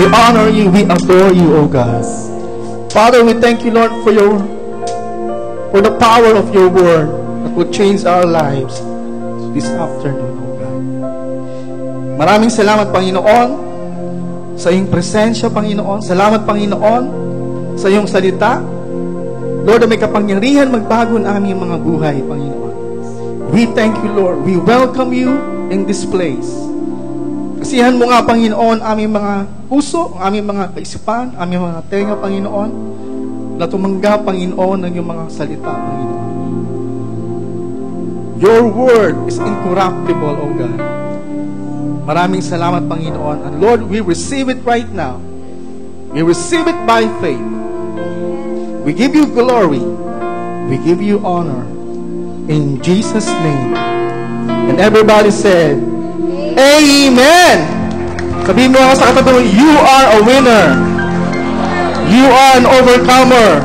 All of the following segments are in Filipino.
We honor you, we adore you, O God. Father, we thank you, Lord, for the power of your word that will change our lives this afternoon, O God. Maraming salamat, Panginoon, sa iyong presensya, Panginoon. Salamat, Panginoon, sa iyong salita. Lord, may kapangyarihan magbago ng aming mga buhay, Panginoon. We thank you, Lord. We welcome you in this place. Kasihan mo nga, Panginoon, aming mga puso, aming mga kaisipan, aming mga tenga, Panginoon, na tumanggap, Panginoon, ng iyong mga salita, Panginoon. Your word is incorruptible, O God. Maraming salamat, Panginoon. And Lord, we receive it right now. We receive it by faith. We give you glory. We give you honor. In Jesus' name. And everybody said, Amen! Sabihin mo ako sa katabi mo, you are a winner. You are an overcomer.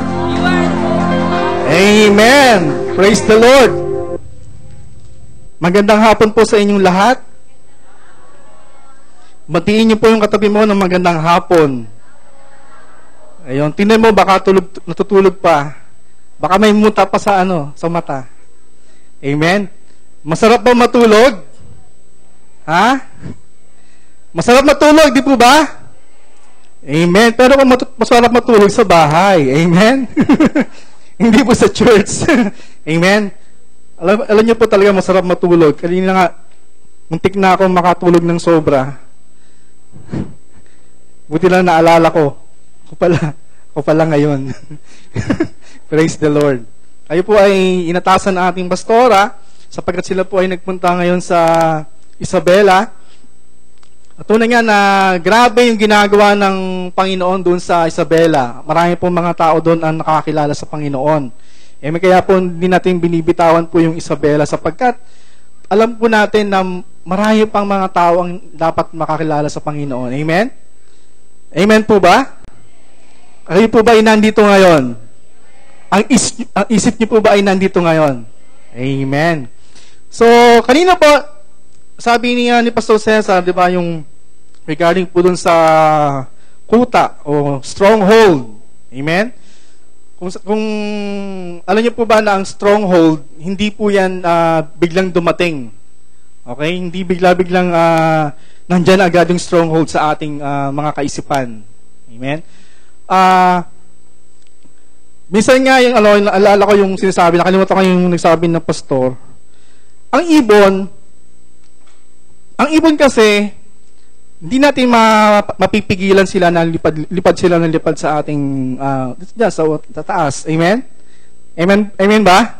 Amen! Praise the Lord. Magandang hapon po sa inyong lahat. Batiin niyo po yung katabi mo ng magandang hapon. Ayun, tingnan mo, baka natutulog pa. Baka may muta pa sa sa mata. Amen? Masarap ba matulog? Ha? Masarap matulog, di po ba? Amen. Pero kung masarap matulog sa bahay. Amen? Hindi po sa church. Amen? Alam niyo po talaga masarap matulog. Kanina nga, muntik na akong makatulog ng sobra. Buti lang naalala ko. Ako pala ngayon. Praise the Lord. Kayo po ay inatasan ng ating pastora sapagkat sila po ay nagpunta ngayon sa Isabela. At tunay nga na grabe yung ginagawa ng Panginoon doon sa Isabela. Marami pong mga tao doon ang nakakilala sa Panginoon. Kaya po hindi natin binibitawan po yung Isabela sapagkat alam po natin na marami pang mga tao ang dapat makakilala sa Panginoon. Amen? Amen po ba? Kayo po ba ay nandito ngayon? Ang isip niyo po ba ay nandito ngayon? Amen. So, kanina po, sabi ni Pastor Cesar, di ba, yung regarding po dun sa kuta o stronghold. Amen? Kung alam niyo po ba na ang stronghold, hindi po yan biglang dumating. Okay? Hindi bigla-biglang nandyan agad yung stronghold sa ating mga kaisipan. Amen? Minsan nga yung naalala ko yung sinasabi, nakalimutan ko yung nagsabi ng pastor. Ang ibon kasi hindi natin mapipigilan sila na lipad sila ng lipad sa ating sa taas. Amen? Amen ba?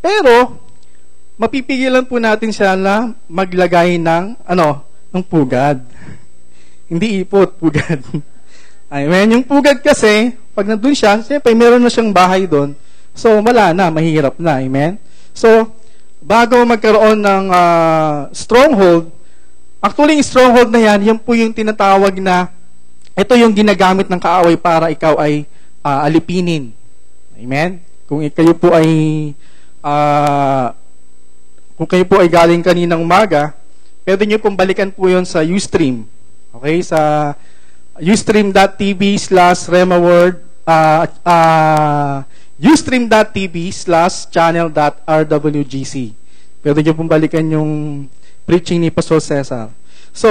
Pero mapipigilan po natin siya na maglagay ng ng pugad. Hindi ipot, pugad. Amen. Yung pugad kasi, pag nandun siya, siyempre meron na siyang bahay doon. So, wala na, mahirap na. Amen. So, bago magkaroon ng stronghold, actually, yung stronghold na yan po yung tinatawag na, ito yung ginagamit ng kaaway para ikaw ay alipinin. Amen. Kung kayo po ay galing kaninang umaga, pwede nyo pong balikan po yun sa Ustream. Okay? Sa ustream.tv/remaword ustream.tv/channel.rwgc. Pwede nyo pong balikan yung preaching ni Pastor Cesar. So,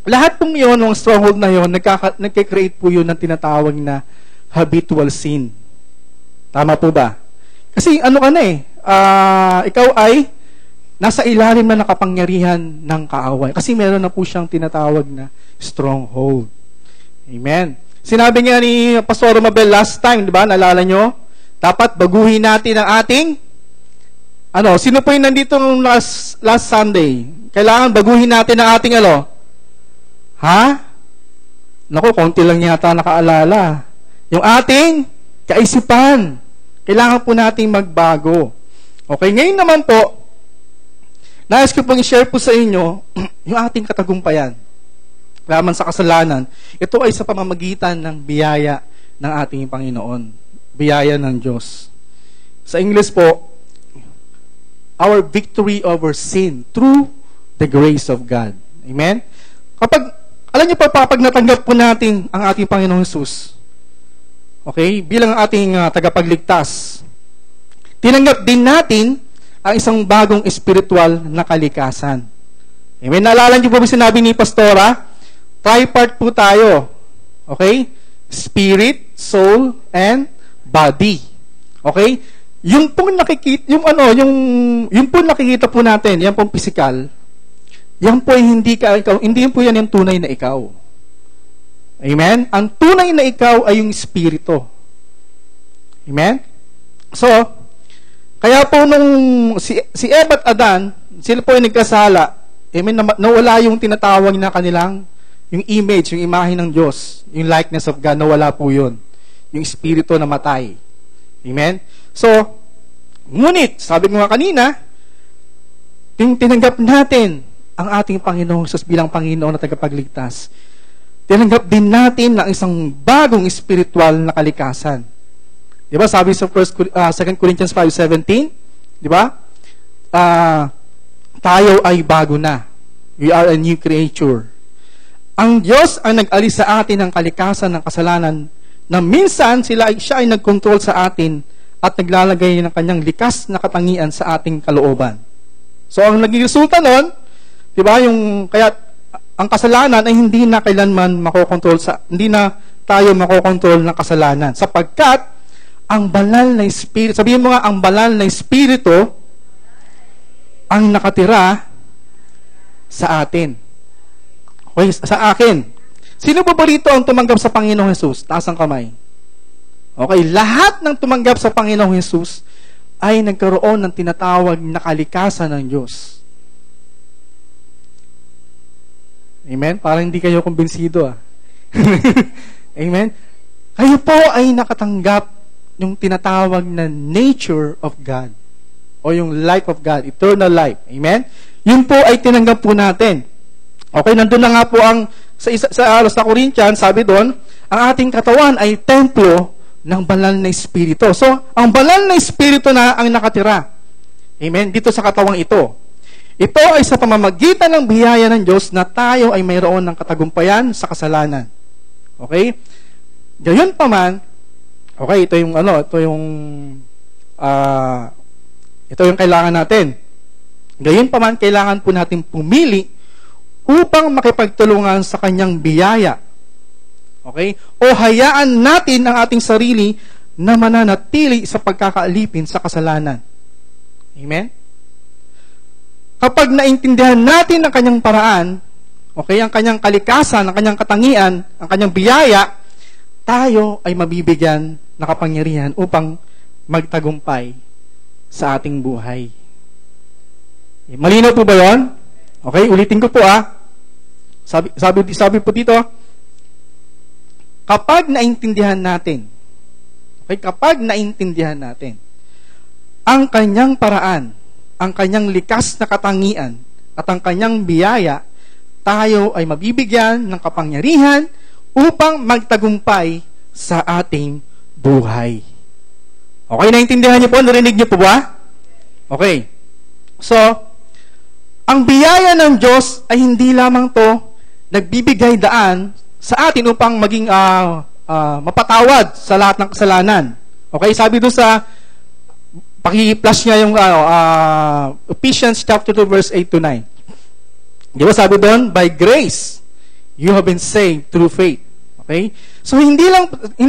lahat pong yun, ng stronghold na yun, nagkakreate po yun ng tinatawag na habitual sin. Tama po ba? Kasi ikaw ay nasa ilalim na nakapangyarihan ng kaaway. Kasi meron na po siyang tinatawag na stronghold. Amen. Sinabi nga ni Pastor Mabel last time, di ba? Naalala nyo? Dapat baguhin natin ang ating sino po yung nandito last Sunday? Kailangan baguhin natin ang ating Naku, konti lang yata nakaalala. Yung ating kaisipan. Kailangan po nating magbago. Okay, ngayon naman po, nais ko pong i-share po sa inyo yung ating katagumpayan. Laman sa kasalanan. Ito ay sa pamamagitan ng biyaya ng ating Panginoon. Biyaya ng Diyos. Sa English po, our victory over sin through the grace of God. Amen? Alam niyo pa, pag natanggap po natin ang ating Panginoong Hesus, okay, bilang ating tagapagligtas, tinanggap din natin ang isang bagong spiritual na kalikasan. Amen? Naalala niyo po ba sinabi ni Pastora? Tripart po tayo. Okay? Spirit, soul, and body. Okay? Yung pong nakikita, yung pong nakikita po natin, yan pong physical, yan po ay hindi po yan yung tunay na ikaw. Amen? Ang tunay na ikaw ay yung espiritu. Amen? So, kaya po nung si Eva at Adan, sila po ay nagkasala, amen, nawala yung tinatawag na kanilang, yung image, yung imahe ng Diyos, yung likeness of God, nawala po yun. Yung espiritu na matay. Amen? So, ngunit, sabi ko nga kanina, tinanggap natin ang ating Panginoong Jesus bilang Panginoon na tagapagligtas. Tinanggap din natin ang isang bagong spiritual na kalikasan. Di ba? Sabi sa 2 Corinthians 5:17, di ba? Tayo ay bago na. We are a new creature. Ang Diyos ang nag-alis sa atin ng kalikasan ng kasalanan na minsan siya ay nag-control sa atin at naglalagay ng kanyang likas na katangian sa ating kalooban. So, ang naging resulta nun, di ba, kaya ang kasalanan ay hindi na kailanman hindi na tayo makokontrol ng kasalanan. Sapagkat, ang banal na espiritu, sabihin mo nga, ang banal na espiritu ang nakatira sa atin. Okay, sa akin. Sino ba rito ang tumanggap sa Panginoong Hesus? Taas ang kamay. Okay, lahat ng tumanggap sa Panginoong Hesus ay nagkaroon ng tinatawag na kalikasan ng Diyos. Amen? Parang hindi kayo kumbinsido. Amen? Kayo po ay nakatanggap yung tinatawag na nature of God o yung life of God, eternal life. Amen? Yun po ay tinanggap po natin. Okay, nandun na nga po sa Corinthians, sabi doon, ang ating katawan ay templo ng banal na espiritu. So, ang banal na espiritu na ang nakatira. Amen? Dito sa katawang ito. Ito ay sa pamamagitan ng biyaya ng Diyos na tayo ay mayroon ng katagumpayan sa kasalanan. Okay? Gayon pa man, okay, ito yung kailangan natin. Gayon pa man, kailangan po natin pumili upang makipagtulungan sa kanyang biyaya. Okay? O hayaan natin ang ating sarili na mananatili sa pagkakaalipin sa kasalanan. Amen? Kapag naintindihan natin ang kanyang paraan, okay, ang kanyang kalikasan, ang kanyang katangian, ang kanyang biyaya, tayo ay mabibigyan ng kapangyarihan upang magtagumpay sa ating buhay. Malinaw po ba yun? Okay, ulitin ko po Sabi po dito, kapag naintindihan natin, ang kanyang paraan, ang kanyang likas na katangian, at ang kanyang biyaya, tayo ay mabibigyan ng kapangyarihan upang magtagumpay sa ating buhay. Okay, naintindihan niyo po? Narinig niyo po ba? Okay. So, ang biyaya ng Diyos ay hindi lamang to nagbibigay daan sa atin upang maging mapatawad sa lahat ng kasalanan. Okay, sabi doon sa paki-flash niya yung Ephesians chapter 2 verse 8 to 9. Di ba sabi doon, by grace you have been saved through faith. Okay? So hindi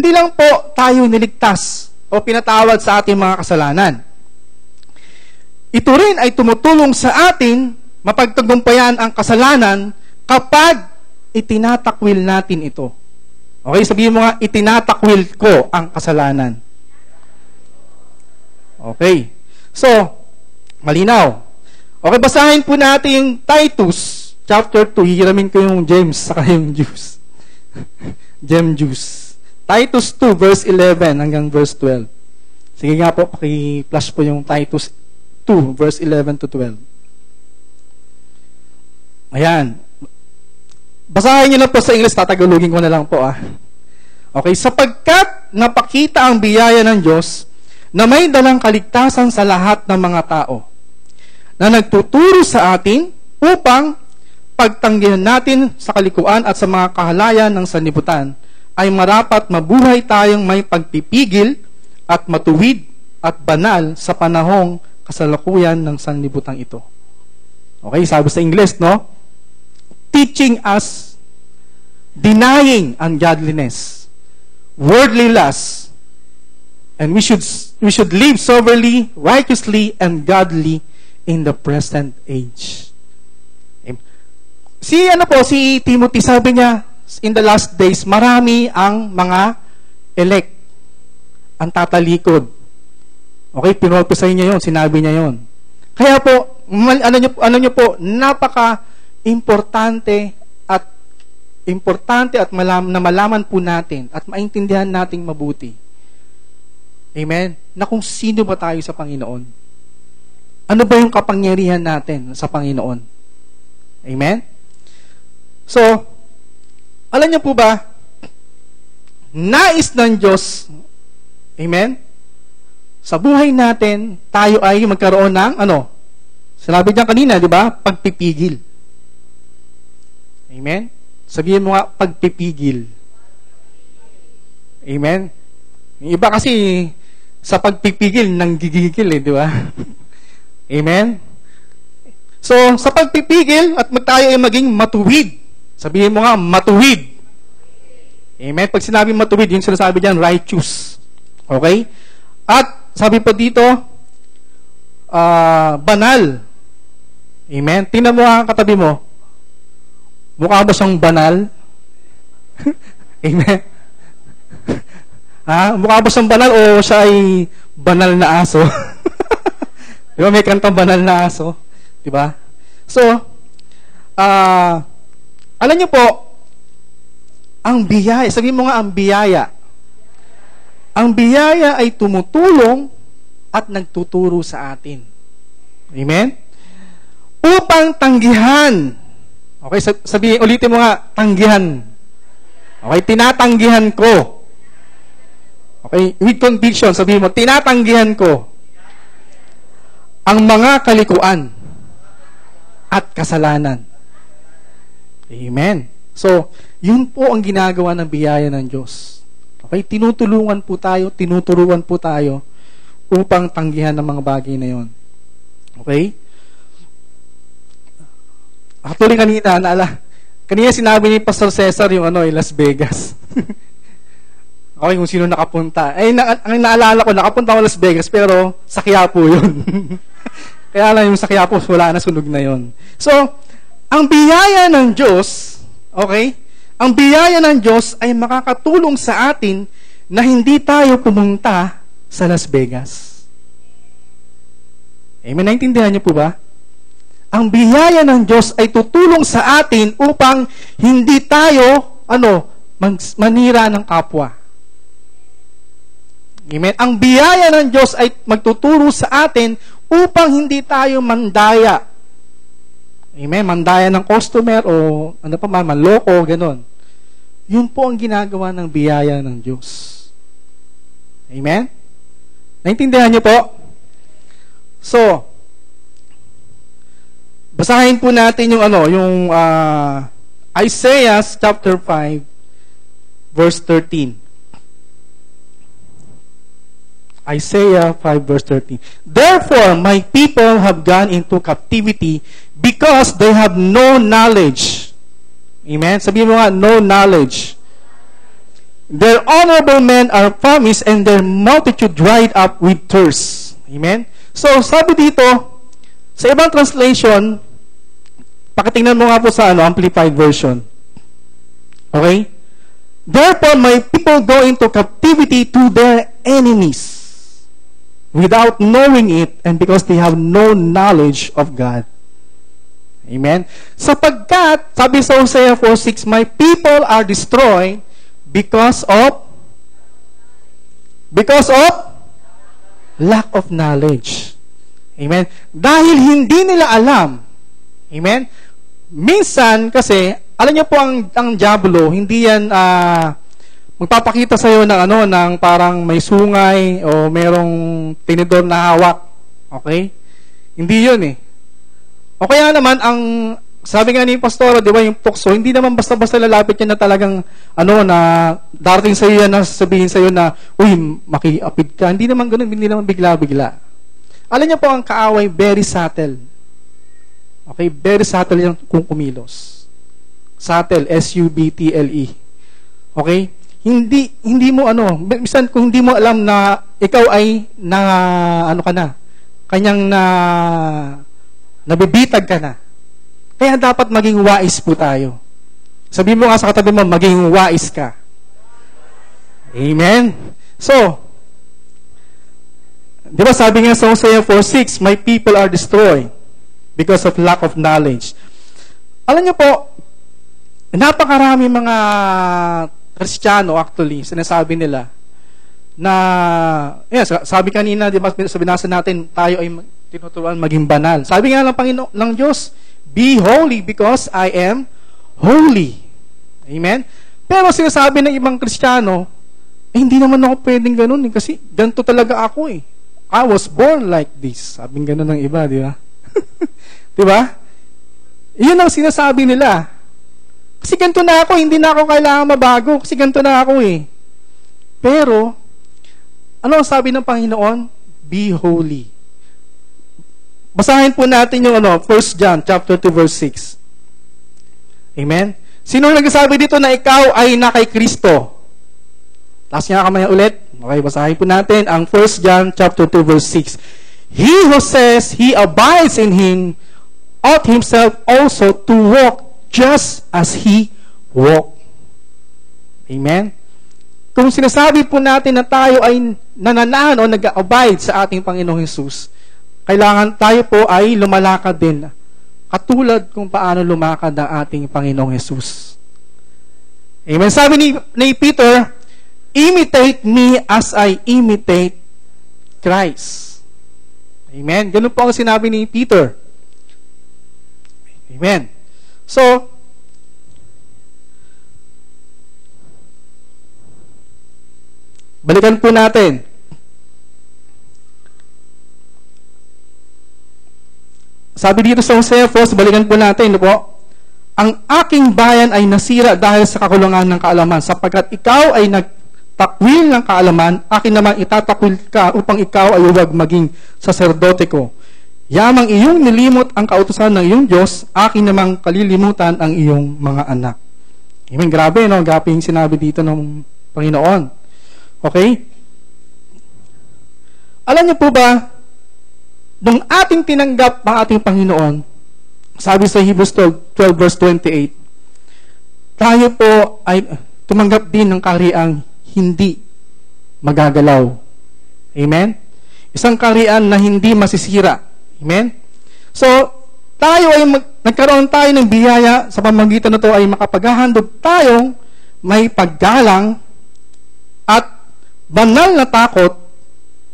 lang po tayo niligtas o pinatawad sa ating mga kasalanan. Ito rin ay tumutulong sa atin mapagtagumpayan ang kasalanan kapag itinatakwil natin ito. Okay, sabihin mo nga, itinatakwil ko ang kasalanan. Okay. So, malinaw. Okay, basahin po natin yung Titus chapter 2. Hihiramin ko yung James saka yung juice. Gem juice. Titus 2 verse 11 hanggang verse 12. Sige nga po, paki-flash po yung Titus 2 verse 11 to 12. Ayan. Basahin niyo na po sa English, tatagalogin ko na lang po Okay, sapagkat napakita ang biyaya ng Diyos na may dalang kaligtasan sa lahat ng mga tao na nagtuturo sa atin upang pagtanggihan natin sa kalikuan at sa mga kahalayan ng sanlibutan, ay marapat mabuhay tayong may pagpipigil at matuwid at banal sa panahong kasalukuyan ng sanlibutan ito. Okay, sabi sa English, no? Teaching us denying ungodliness, worldly lust, and we should live soberly, righteously, and godly in the present age. Si Timothy, sabi niya, in the last days, marami ang mga elect, ang tatalikod. Okay, pinropesay niya yon, sinabi niya yon. Kaya po, ano niyo po, napaka-importante at malaman po natin at maintindihan nating mabuti. Amen? Na kung sino ba tayo sa Panginoon. Ano ba yung kapangyarihan natin sa Panginoon? Amen? So, alam niyo po ba, nais ng Diyos, amen? Sa buhay natin, tayo ay magkaroon ng, sinabi niya kanina, di ba? Pagpipigil. Amen? Sabihin mo nga, pagpipigil. Amen? Yung iba kasi, sa pagpipigil, nanggigigil di ba? Amen? So, sa pagpipigil, at tayo ay maging matuwid. Sabihin mo nga, matuwid. Amen? Pag sinabi matuwid, yung sinasabi dyan, righteous. Okay? At, sabi pa dito, banal. Amen? Tingnan mo ang katabi mo. Mukha ba siyang banal? Amen? Mukha ba siyang banal o siya ay banal na aso? Di ba? May kantang banal na aso. Di ba? So, alam niyo po, ang biyaya, sabihin mo nga ang biyaya. Ang biyaya ay tumutulong at nagtuturo sa atin. Amen? Upang tanggihan. Okay, sabihin, ulitin mo nga, tanggihan. Okay, tinatanggihan ko. Okay, with conviction, sabihin mo, tinatanggihan ko ang mga kalikuan at kasalanan. Amen. So, yun po ang ginagawa ng biyaya ng Diyos. Okay, tinuturuan po tayo upang tanggihan ng mga bagay na yon. Okay? Actually, kanina sinabi ni Pastor Cesar yung Las Vegas. Okay, kung sino nakapunta. Ang naalala ko, nakapunta ako Las Vegas, pero sa Quiapo yun. Kaya lang yung sa Quiapo, wala na, sunog na yun. So, ang biyaya ng Diyos, okay? Ang biyaya ng Diyos ay makakatulong sa atin na hindi tayo pumunta sa Las Vegas. Amen? Naintindihan niyo po ba? Ang biyaya ng Diyos ay tutulong sa atin upang hindi tayo, manira ng kapwa. Amen? Ang biyaya ng Diyos ay magtuturo sa atin upang hindi tayo mandaya. Amen? Mandaya ng customer o manloko, ganon. Yun po ang ginagawa ng biyaya ng Diyos. Amen? Naintindihan niyo po? So, basahin po natin yung Isaiah chapter 5 verse 13. Isaiah 5 verse 13. Therefore, my people have gone into captivity because they have no knowledge. Amen? Sabihin mo nga, no knowledge. Their honorable men are famished and their multitude dried up with thirst. Amen? So, sabi dito, sa ibang translation, pakitingnan mo nga po sa Amplified Version. Okay? Therefore, my people go into captivity to their enemies without knowing it and because they have no knowledge of God. Amen? Sapagkat, sabi sa Hosea 4:6, my people are destroyed because of lack of knowledge. Amen? Dahil hindi nila alam. Amen? Minsan, kasi, alam niyo po ang diablo, hindi yan magpapakita sa iyo ng parang may sungay o merong tinidor na hawak. Okay? Hindi 'yun eh. O kaya naman ang sabi nga ni Pastor, di ba, yung tukso, hindi naman basta-basta lalapit yan na talagang, na darating sa iyo yan, na sabihin sa iyo na, uy, makiapid ka. Hindi naman ganun, hindi naman bigla-bigla. Alam niyo po, ang kaaway, very subtle. Okay, very subtle yung kung kumilos. Subtle, S-U-B-T-L-E. Okay? Hindi mo minsan kung hindi mo alam na ikaw ay kanyang nabibitag ka na. Kaya dapat maging wise po tayo. Sabihin mo nga sa katabi mo, maging wise ka. Amen? So, di ba sabi nga sa Hosea 4:6, my people are destroyed because of lack of knowledge. Alam niyo po, napakarami mga Kristiyano actually, sinasabi nila na, sabi kanina, di ba, binasa natin, tayo ay tinuturuan maging banal. Sabi nga ng Panginoon, ng Diyos, be holy because I am holy. Amen? Pero sinasabi ng ibang Kristiyano, hindi naman ako pwedeng ganun kasi ganito talaga ako eh. I was born like this. Sabing ganun ng iba, di ba? Di ba? Iyon ang sinasabi nila. Kasi ganito na ako, hindi na ako kailangan mabago. Kasi ganito na ako eh. Pero, ano ang sabi ng Panginoon? Be holy. Basahin po natin yung 1 John chapter 2 verse 6. Amen? Sino nagsasabi dito na ikaw ay na kay Kristo? Taas niya kamay ulit. Okay, basahin po natin ang 1 John chapter 2 verse 6. He who says he abides in him ought himself also to walk just as he walked. Amen? Kung sinasabi po natin na tayo ay nananahan o nag-abide sa ating Panginoong Hesus, kailangan tayo po ay lumalakad din katulad kung paano lumakad ang ating Panginoong Hesus. Amen? Sabi ni Peter, imitate me as I imitate Christ. Amen? Ganun po ang sinabi ni Peter. Amen? So, balikan po natin. Sabi dito sa Hosea 4, balikan po natin, po. Ang aking bayan ay nasira dahil sa kakulangan ng kaalaman, sapagkat ikaw ay nagtakwil ng kaalaman, akin naman itatakwil ka upang ikaw ay huwag maging saserdote ko. Yamang iyong nilimot ang kautusan ng iyong Diyos, akin namang kalilimutan ang iyong mga anak. Amen. Grabe, no? Grabe yung sinabi dito ng Panginoon. Okay? Alam niyo po ba, nung ating tinanggap ang ating Panginoon, sabi sa Hebrews 12 verse 28, tayo po ay tumanggap din ng kahariang hindi magagalaw. Amen? Isang kaharian na hindi masisira. Amen? So, tayo ay nagkaroon tayo ng biyaya sa pamamagitan na ito ay makapaghahandog tayong may paggalang at banal na takot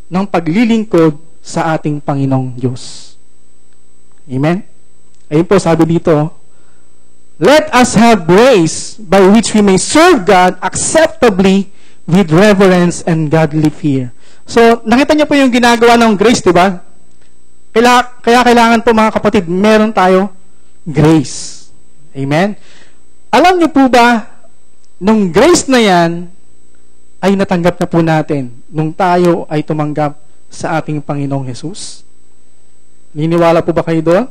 ng paglilingkod sa ating Panginoong Diyos. Amen? Ayun po, sabi dito, let us have grace by which we may serve God acceptably with reverence and godly fear. So, nakita niyo po yung ginagawa ng grace, di ba? Kaya kailangan po mga kapatid, meron tayo grace. Amen? Alam niyo po ba, nung grace na yan, ay natanggap na po natin nung tayo ay tumanggap sa ating Panginoong Hesus? Niniwala po ba kayo doon?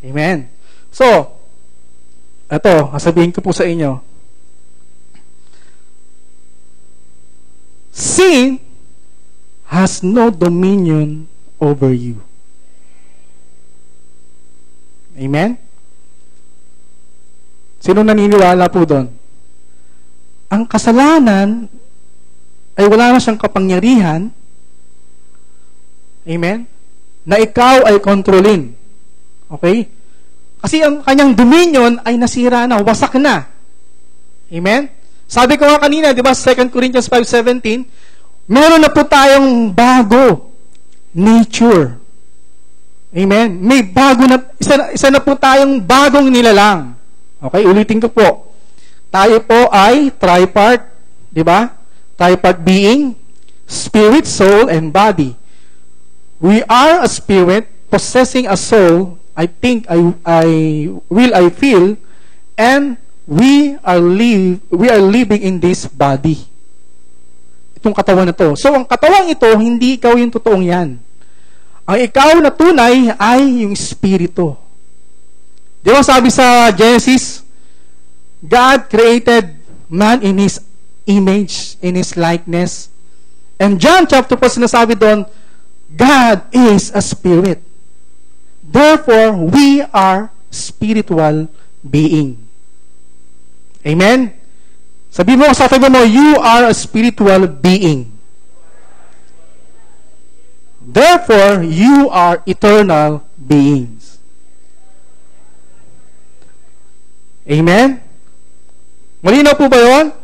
Amen. So, ito, sasabihin ko po sa inyo. Sin has no dominion over you. Amen? Sino naniniwala po doon? Ang kasalanan ay wala na siyang kapangyarihan. Amen? Na ikaw ay kontrolin. Okay? Kasi ang kanyang dominion ay nasira na, wasak na. Amen? Sabi ko nga kanina, di ba, 2 Corinthians 5:17, meron na po tayong bago nature. Amen? May bago na, isa na po tayong bagong nilalang. Okay, ulitin ko po. Tayo po ay tripart, di ba? Tripart being, spirit, soul, and body. We are a spirit possessing a soul I think, I feel, and we are living in this body. Itong katawan na to. So, ang katawang ito, hindi ikaw yung totoong yan. Ang ikaw na tunay ay yung Espiritu. Di ba sabi sa Genesis, God created man in His image, in His likeness. And John chapter 4, sinasabi doon, God is a spirit. Therefore, we are spiritual being. Amen? Sabi mo sa tabi mo, you are a spiritual being. Therefore, you are eternal beings. Amen? Malinaw po ba yun?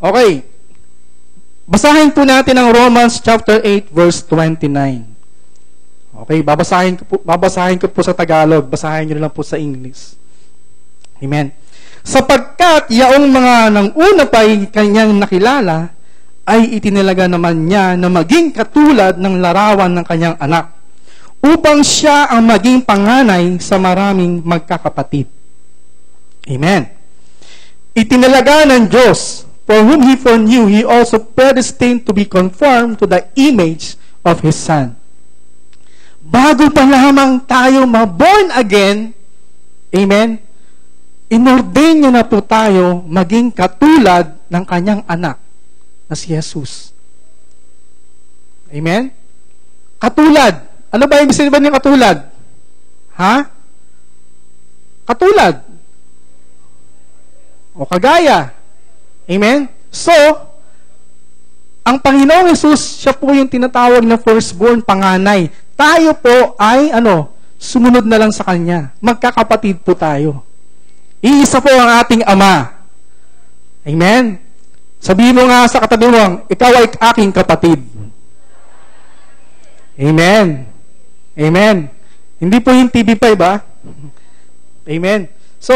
Okay. Basahin po natin ang Romans chapter 8 verse 29. Okay, babasahin ko po sa Tagalog, basahin niyo lang po sa English. Amen. Sapagkat yaong mga nang una pa'y kanyang nakilala, ay itinalaga naman niya na maging katulad ng larawan ng kanyang anak, upang siya ang maging panganay sa maraming magkakapatid. Amen. Itinalaga ng Diyos, for whom He foreknew, He also predestined to be conformed to the image of His Son. Bago pa lamang tayo ma-born again, amen, inordain niya na po tayo maging katulad ng kanyang anak na si Jesus. Amen? Katulad. Ano ba yung sabihin ng katulad? Ha? Katulad. O kagaya. Amen? So, ang Panginoong Jesus, siya po yung tinatawag na firstborn, panganay. Tayo po ay, sumunod na lang sa Kanya. Magkakapatid po tayo. Iisa po ang ating Ama. Amen? Sabihin mo nga sa katabi mo, ikaw ay aking kapatid. Amen. Amen. Hindi po yung TV5, ba? Amen. So,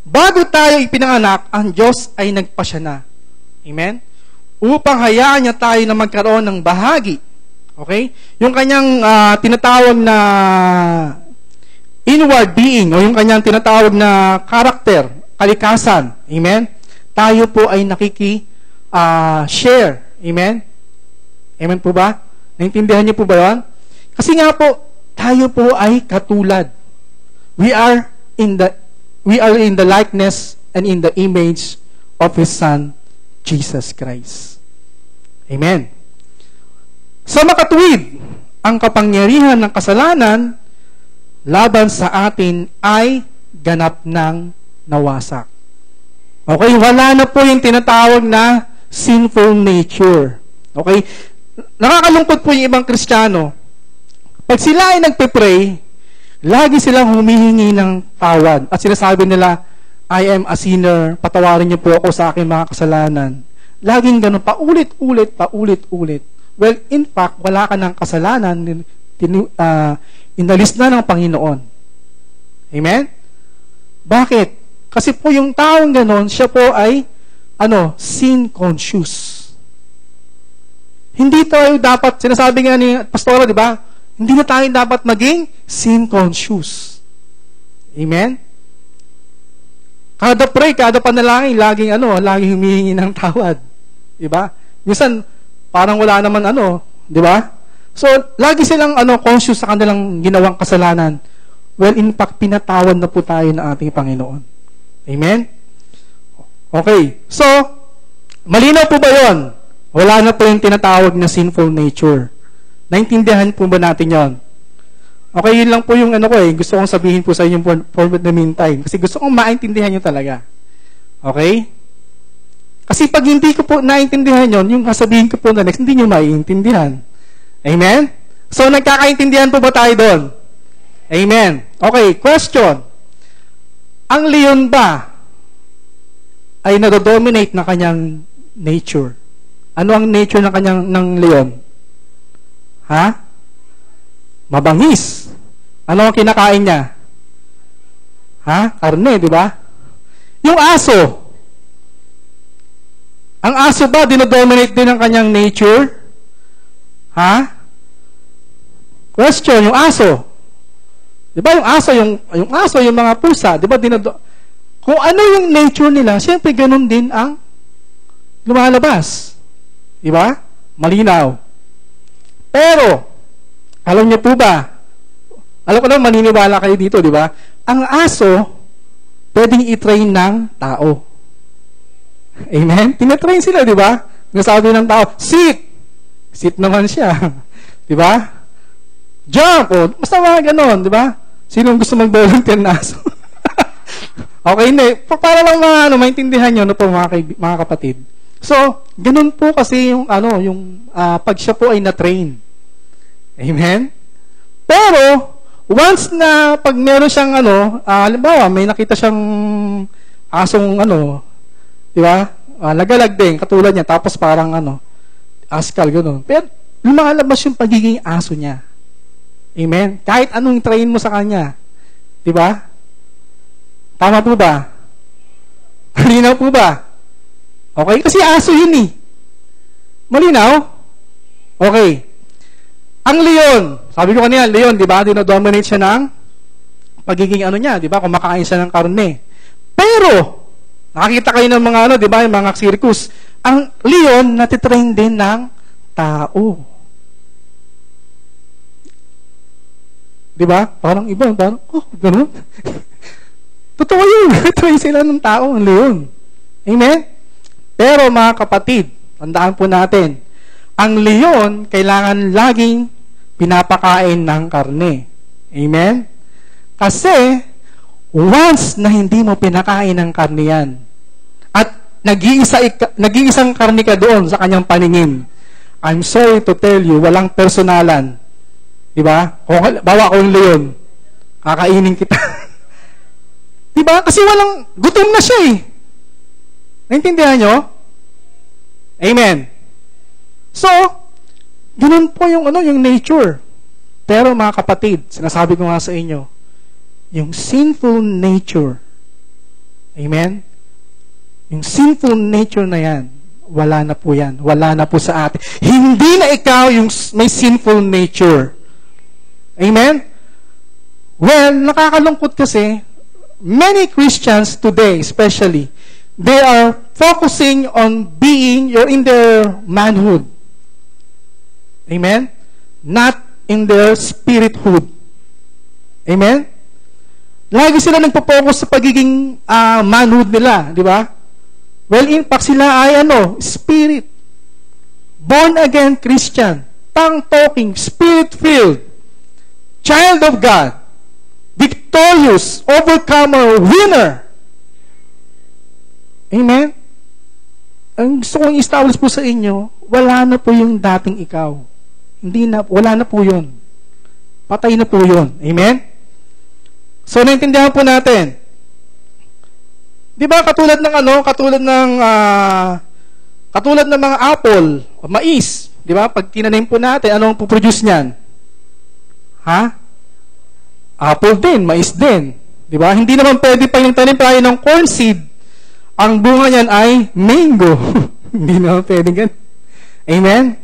bago tayo ipinanganak, ang Diyos ay nagpasya na. Amen? Upang hayaan niya tayo na magkaroon ng bahagi. Okay? Yung kanyang tinatawag na inward being, o yung kanyang tinatawag na character, kalikasan. Amen? Tayo po ay share. Amen? Amen po ba? Naintindihan niyo po ba yun? Kasi nga po, tayo po ay katulad. We are in the likeness and in the image of His Son, Jesus Christ. Amen. Sa makatuwid, ang kapangyarihan ng kasalanan laban sa atin ay ganap ng nawasak. Okay, wala na po yung tinatawag na sinful nature. Okay? Nakakalungkot po yung ibang Kristiyano. Pag sila ay nagpe-pray, lagi silang humihingi ng tawad at sinasabi nila, I am a sinner, patawarin niyo po ako sa aking mga kasalanan. Laging ganun, paulit-ulit. Well, in fact, wala ka ng kasalanan, inalis na ng Panginoon. Amen? Bakit? Kasi po yung taong ganun, siya po ay, sin conscious. Hindi tayo dapat, sinasabi nga ni Pastora, di ba? Hindi na tayo dapat maging sin conscious. Amen? Kada pray, kada panalangin, laging humihingi ng tawad. Diba? Minsan, parang wala naman diba? So, lagi silang conscious sa kanilang ginawang kasalanan. Well, in fact, pinatawad na po tayo ng ating Panginoon. Amen? Okay. So, malinaw po ba yun? Wala na po yung tinatawag na sinful nature. Naintindihan po ba natin yon? Okay, yun lang po yung gusto kong sabihin po sa inyo for the meantime. Kasi gusto kong maintindihan nyo talaga. Okay? Kasi pag hindi ko po naintindihan yun, yung sasabihin ko po na next, hindi nyo maiintindihan. Amen? So, nagkakaintindihan po ba tayo doon? Amen. Okay, question. Ang leon ba ay nado-dominate na kanyang nature? Ano ang nature ng leon? Ha? Mabangis. Ano ang kinakain niya? Ha? Karne, di ba? Yung aso. Ang aso ba, dinodominate din ang kanyang nature? Ha? Question, yung aso. Di ba yung aso, yung mga pusa, di ba kung ano yung nature nila, siyempre ganun din ang lumalabas. Di ba? Malinaw. Pero, alam niyo po ba, alam ko lang maniniwala kayo dito, di ba? Ang aso, pwedeng i-train ng tao. Amen? Tinatrain sila, di ba? Nasabi ng tao, sit! Sit naman siya. Di ba? Jump! O, basta mga ganon, di ba? Sino gusto mag-volunteer na aso? Okay, hindi. Para lang maintindihan nyo, no po, mga kapatid. So, ganun po kasi yung pag siya po ay na-train. Amen? Pero, once na pag meron siyang halimbawa, may nakita siyang asong di ba? Lagalag din, katulad niya, tapos parang askal, gano'n. Pero, lumalabas yung pagiging aso niya. Amen? Kahit anong train mo sa kanya. Di ba? Tama po ba? Malinaw po ba? Okay? Kasi aso yun eh. Malinaw? Okay. Ang leon, sabi ko kanina, leon, di ba? Dinodominate siya ng pagiging niya, di ba? Kumakain siya ng karne. Pero, nakakita kayo ng mga di ba? Yung mga circus. Ang leon, natitrain din ng tao. Di ba? Parang iba, parang, ganun. Totoo yun. Train sila ng tao, ang leon. Amen? Pero mga kapatid, tandaan po natin, ang leon, kailangan laging pinapakain ng karne. Amen? Kasi, once na hindi mo pinakain ng karne yan, at nag-iisang karne ka doon sa kanyang paningin, I'm sorry to tell you, walang personalan. Diba? Kung bawa ko yung leon, kakainin kita. Diba? Kasi gutom na siya eh. Naintindihan nyo? Amen. So, ganun po yung nature. Pero mga kapatid, sinasabi ko nga sa inyo, yung sinful nature, amen? Yung sinful nature na yan, wala na po yan. Wala na po sa atin. Hindi na ikaw yung may sinful nature. Amen? Well, nakakalungkot kasi, many Christians today, especially, they are focusing on being in their manhood. Amen? Not in their spirithood. Amen? Lagi sila nagpo-focus sa pagiging manhood nila, di ba? Well, in fact, sila ay spirit. Born again Christian. Tongue-talking, spirit-filled. Child of God. Victorious, overcomer, winner. Amen? Ang gusto kong establish po sa inyo, wala na po yung dating ikaw. Wala na po yun. Patay na po yun. Amen? So, naintindihan po natin. Di ba, katulad ng mga apple, o mais, di ba, pag tinanim po natin, anong puproduce niyan? Ha? Apple din, mais din. Di ba? Hindi naman pwede pa yung tanim tayo ng corn seed. Ang bunga niyan ay mango. Hindi naman pwede ganun. Amen?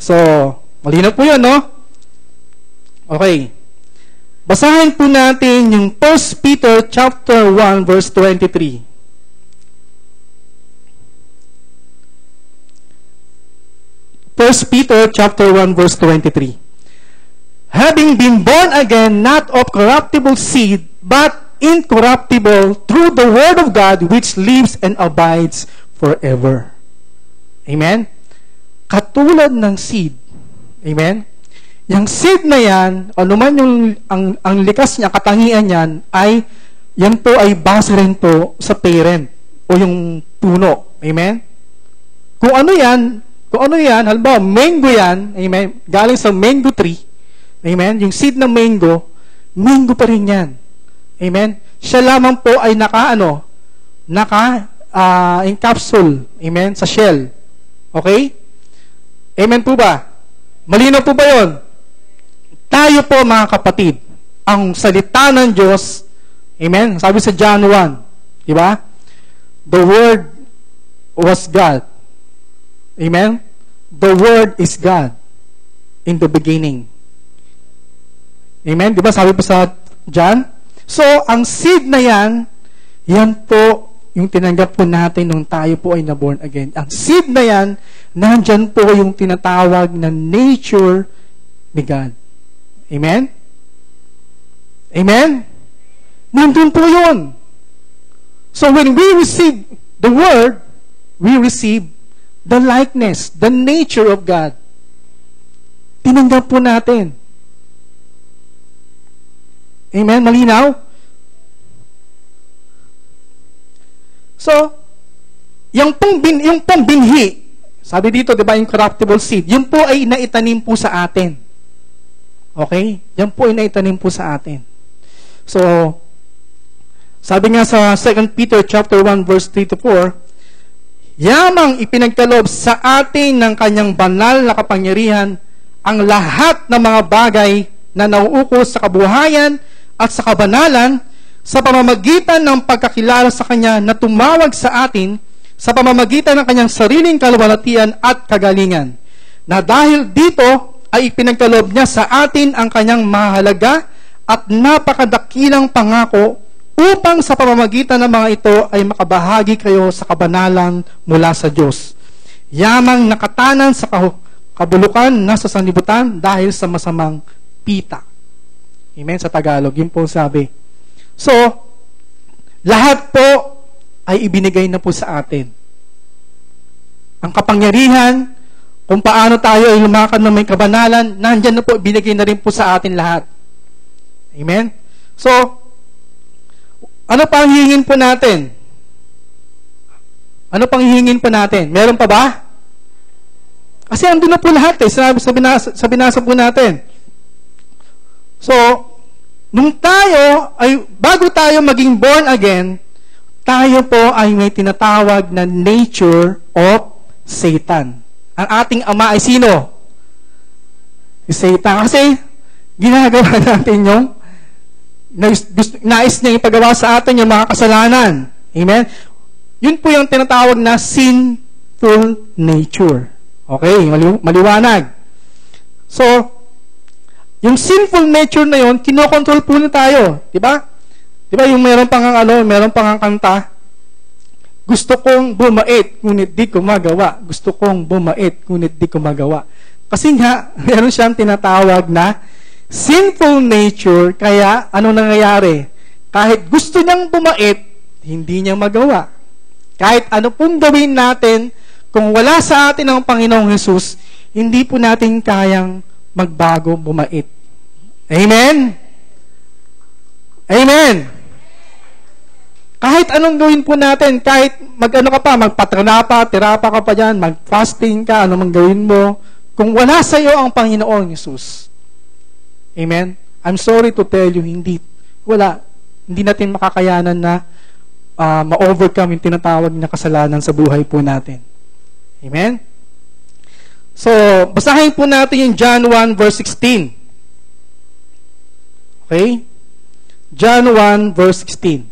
So, malinaw po yun, no? Okay. Basahin po natin yung 1 Peter chapter 1 verse 23. 1 Peter chapter 1 verse 23. Having been born again, not of corruptible seed, but incorruptible, through the word of God, which lives and abides forever. Amen? Katulad ng seed. Amen? Yung seed na yan, ano man yung ang likas niya, katangian niyan, yan po ay base rin po sa parent o yung puno. Amen? Kung ano yan, halimbawa, mango yan, amen, galing sa mango tree, amen, yung seed ng mango pa rin yan. Amen? Siya lamang po ay encapsule, amen, sa shell. Okay? Amen po ba? Malinaw po ba yun? Tayo po mga kapatid, ang salita ng Diyos, amen, sabi sa John 1, di ba? The Word was God, Amen? The Word is God in the beginning. Amen? Di ba sabi po sa John? So, ang seed na yan po yung tinanggap po natin nung tayo po ay na-born again. Ang seed na yan, nandyan po yung tinatawag na nature ni God. Amen? Amen? Nandun po yun. So, when we receive the Word, we receive the likeness, the nature of God. Tinanggap po natin. Amen? Malinaw? So, yung pong binhi, sabi dito, di ba, yung corruptible seed, yun po ay naitanim po sa atin. Okay? Yan po ay naitanim po sa atin. So, sabi nga sa 2 Peter chapter 1 verse 3 to 4, yamang ipinagkaloob sa atin ng kanyang banal na kapangyarihan ang lahat ng mga bagay na nauukos sa kabuhayan at sa kabanalan sa pamamagitan ng pagkakilala sa Kanya na tumawag sa atin sa pamamagitan ng Kanyang sariling kaluwalhatian at kagalingan. Na dahil dito ay ipinagkaloob niya sa atin ang Kanyang mahalaga at napakadakilang pangako upang sa pamamagitan ng mga ito ay makabahagi kayo sa kabanalan mula sa Diyos. Yamang nakatanan sa kabulukan nasa sanlibutan dahil sa masamang pita. Amen? Sa Tagalog, yun po sabi. So, lahat po ay ibinigay na po sa atin. Ang kapangyarihan, kung paano tayo ay lumakad ng may kabanalan, nandyan na po, ibinigay na rin po sa atin lahat. Amen? So, ano pa ang hihingin po natin? Ano pang hihingin po natin? Meron pa ba? Kasi andun na po lahat eh. Sa binasa po natin. So, bago tayo maging born again, tayo po ay may tinatawag na nature of Satan. Ang ating ama ay sino? Si Satan. Kasi, ginagawa natin yung nais niya ipagawa sa atin yung mga kasalanan. Amen? Yun po yung tinatawag na sinful nature. Okay? Maliwanag. So, yung sinful nature na yun, kinokontrol po na tayo. Diba? Diba yung meron pang kanta, gusto kong bumait, ngunit di ko magawa. Gusto kong bumait, ngunit di ko magawa. Kasi nga, meron siyang tinatawag na sinful nature, kaya ano nangyayari? Kahit gusto niyang bumait, hindi niya magawa. Kahit ano pong gawin natin, kung wala sa atin ang Panginoong Hesus, hindi po natin kayang magbago, bumait. Amen? Amen? Kahit anong gawin po natin, kahit magpatranapa, tirapa ka pa dyan, mag-fasting ka, ano mang gawin mo, kung wala sa iyo ang Panginoong Hesus. Amen? I'm sorry to tell you, hindi natin makakayanan na ma-overcome yung tinatawag na kasalanan sa buhay po natin. Amen? So, basahin po natin yung John 1 verse 16. Okay? John 1 verse 16.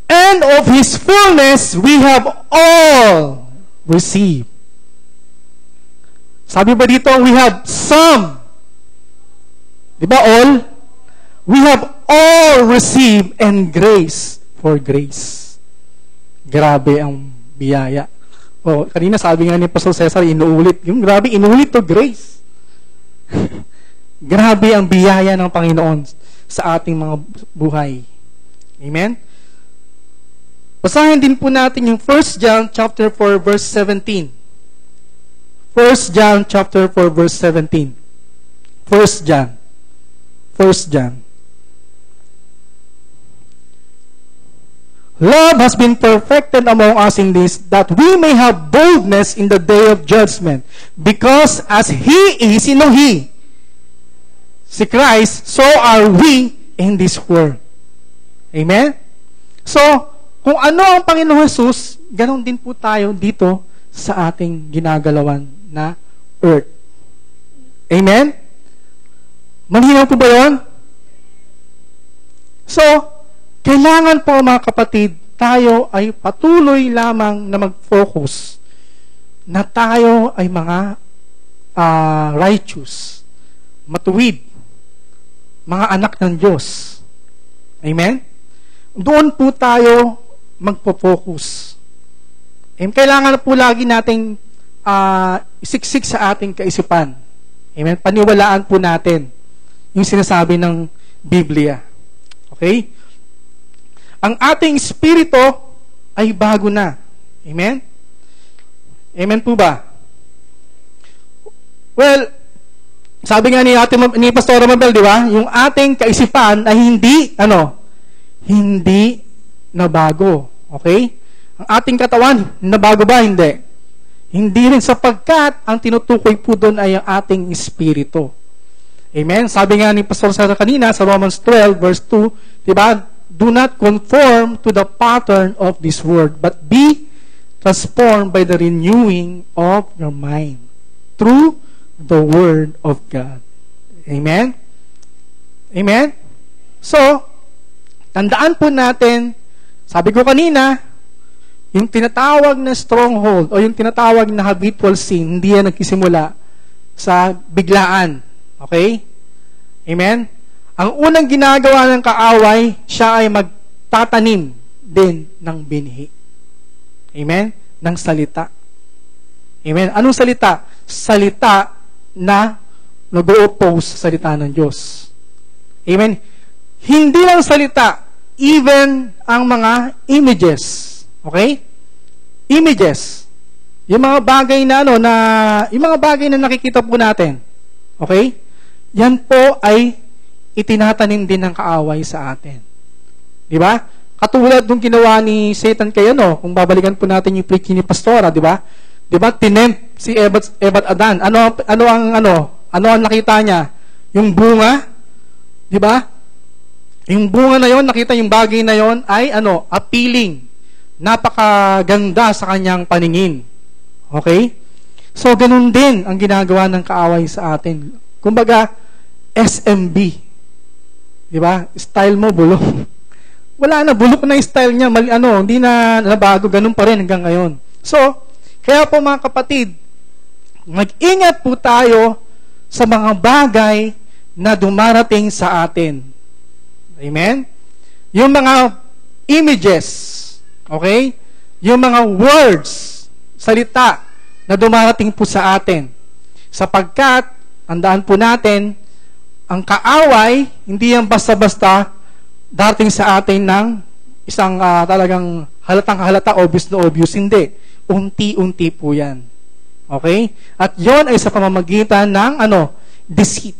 And of His fullness we have all received. Sabi ba dito, we have some. Di ba all? We have all received and grace for grace. Grabe ang biyaya. Kanina sabi nga ni Pastor Cesar, inuulit. Yung grabe, inuulit to grace. Grabe ang biyaya ng Panginoon sa ating mga buhay. Amen? Basahin din po natin yung 1 John chapter 4 verse 17. 1 John chapter 4 verse 17. 1 John. Love has been perfected among us in this, that we may have boldness in the day of judgment. Because as He is, He? Si Christ, so are we in this world. Amen? So, kung ano ang Panginoong Jesus, ganon din po tayo dito sa ating ginagalawan na earth. Amen? Malinaw po ba yun? So, kailangan po mga kapatid, tayo ay patuloy lamang na mag-focus na tayo ay mga righteous, matuwid, mga anak ng Diyos. Amen? Doon po tayo magpo-focus. Kailangan po lagi nating isiksik sa ating kaisipan. Amen? Paniwalaan po natin yung sinasabi ng Biblia. Okay? Ang ating espiritu ay bago na. Amen? Amen po ba? Well, sabi nga ni Pastor Mabel, di ba? Yung ating kaisipan ay hindi na bago. Okay? Ang ating katawan, nabago ba? Hindi. Hindi rin sapagkat ang tinutukoy po doon ay ang ating espiritu. Amen? Sabi nga ni Pastor Sara kanina sa Romans 12 verse 2, di ba? Do not conform to the pattern of this world, but be transformed by the renewing of your mind through the Word of God. Amen? Amen? So, tandaan po natin, sabi ko kanina, yung tinatawag na stronghold o yung tinatawag na habitual sin, hindi yan nagsisimula sa biglaan. Okay? Amen? Ang unang ginagawa ng kaaway, siya ay magtatanim din ng binhi. Amen? Ng salita. Amen? Anong salita? Salita na nag-o-oppose sa salita ng Diyos. Amen? Hindi lang salita, even ang mga images. Okay? Images. Yung mga bagay na yung mga bagay na nakikita po natin. Okay? Yan po ay itinatanim din ng kaaway sa atin. Di ba? Katulad nung ginawa ni Satan kay kung babalikan po natin yung preaching ni Pastora, di ba? Di ba? Tinempt si Eva at Adan. Ano ang nakita niya? Yung bunga, di ba? Yung bunga na yon, nakita yung bagay na yon ay appealing. Napakaganda sa kanyang paningin. Okay? So, ganun din ang ginagawa ng kaaway sa atin. Kumbaga, SMB. Di ba? Style mo, bulok. Wala na, bulok na yung style niya. Hindi na nabago, ganun pa rin hanggang ngayon. So, kaya po mga kapatid, mag-ingat po tayo sa mga bagay na dumarating sa atin. Amen? Yung mga images, okay? Yung mga words, salita, na dumarating po sa atin. Sapagkat, andaan po natin, ang kaaway, hindi yan basta-basta darating sa atin ng isang talagang halatang-halata, obvious na obvious. Hindi. Unti-unti po yan. Okay? At yon ay sa pamamagitan ng deceit.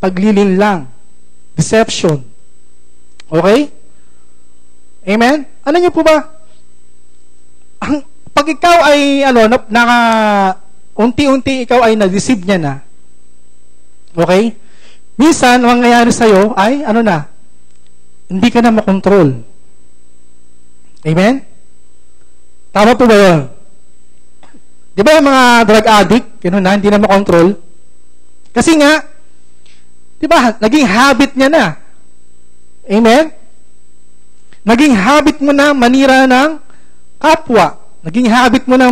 Paglilin lang. Deception. Okay? Amen? Ano niyo po ba? Pag ikaw ay unti-unti ikaw ay na-deceive niya na. Okay? Minsan, ang mangyayari sa'yo ay, hindi ka na makontrol. Amen? Tama po ba yun? Di ba yung mga drug addict, hindi na makontrol? Kasi nga, di ba, naging habit niya na. Amen? Naging habit mo na manira ng kapwa. Naging habit mo na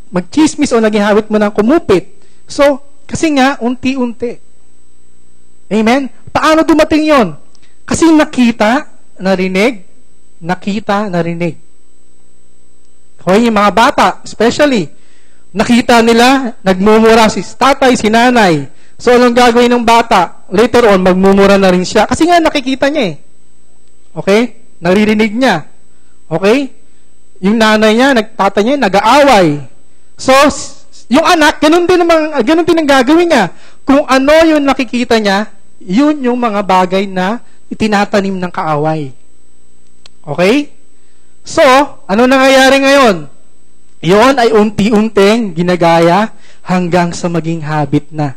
mag-chismis o naging habit mo na kumupit. So, kasi nga, unti-unti. Amen? Paano dumating yon? Kasi nakita, narinig. Okay, yung mga bata, especially, nakita nila, nagmumura si tatay, si nanay. So, anong gagawin ng bata? Later on, magmumura na rin siya. Kasi nga, nakikita niya Okay? Naririnig niya. Okay? Yung nanay niya, tatay niya, nag-aaway. So, yung anak, ganun din ang gagawin niya. Kung ano yung nakikita niya, yun yung mga bagay na itinatanim ng kaaway. Okay? So, ano nangyayari ngayon? Yun ay unti-unting ginagaya hanggang sa maging habit na.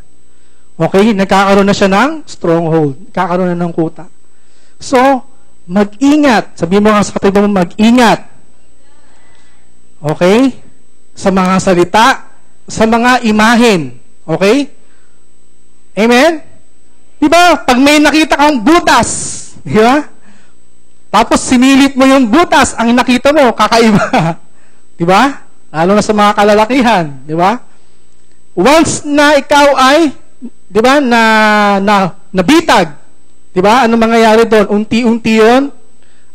Okay? Nagkakaroon na siya ng stronghold. Nagkakaroon na ng kuta. So, mag-ingat. Sabihin mo nga sa katabi mo, mag-ingat. Okay? Sa mga salita, sa mga imahen. Okay? Amen? Diba? Pag may nakita kang butas, diba? Tapos sinilip mo yung butas, ang nakita mo, kakaiba. Di ba? Lalo na sa mga kalalakihan. Di ba? Once na ikaw ay, di ba, nabitag. Di ba? Ano mangyayari doon? Unti-unti yun.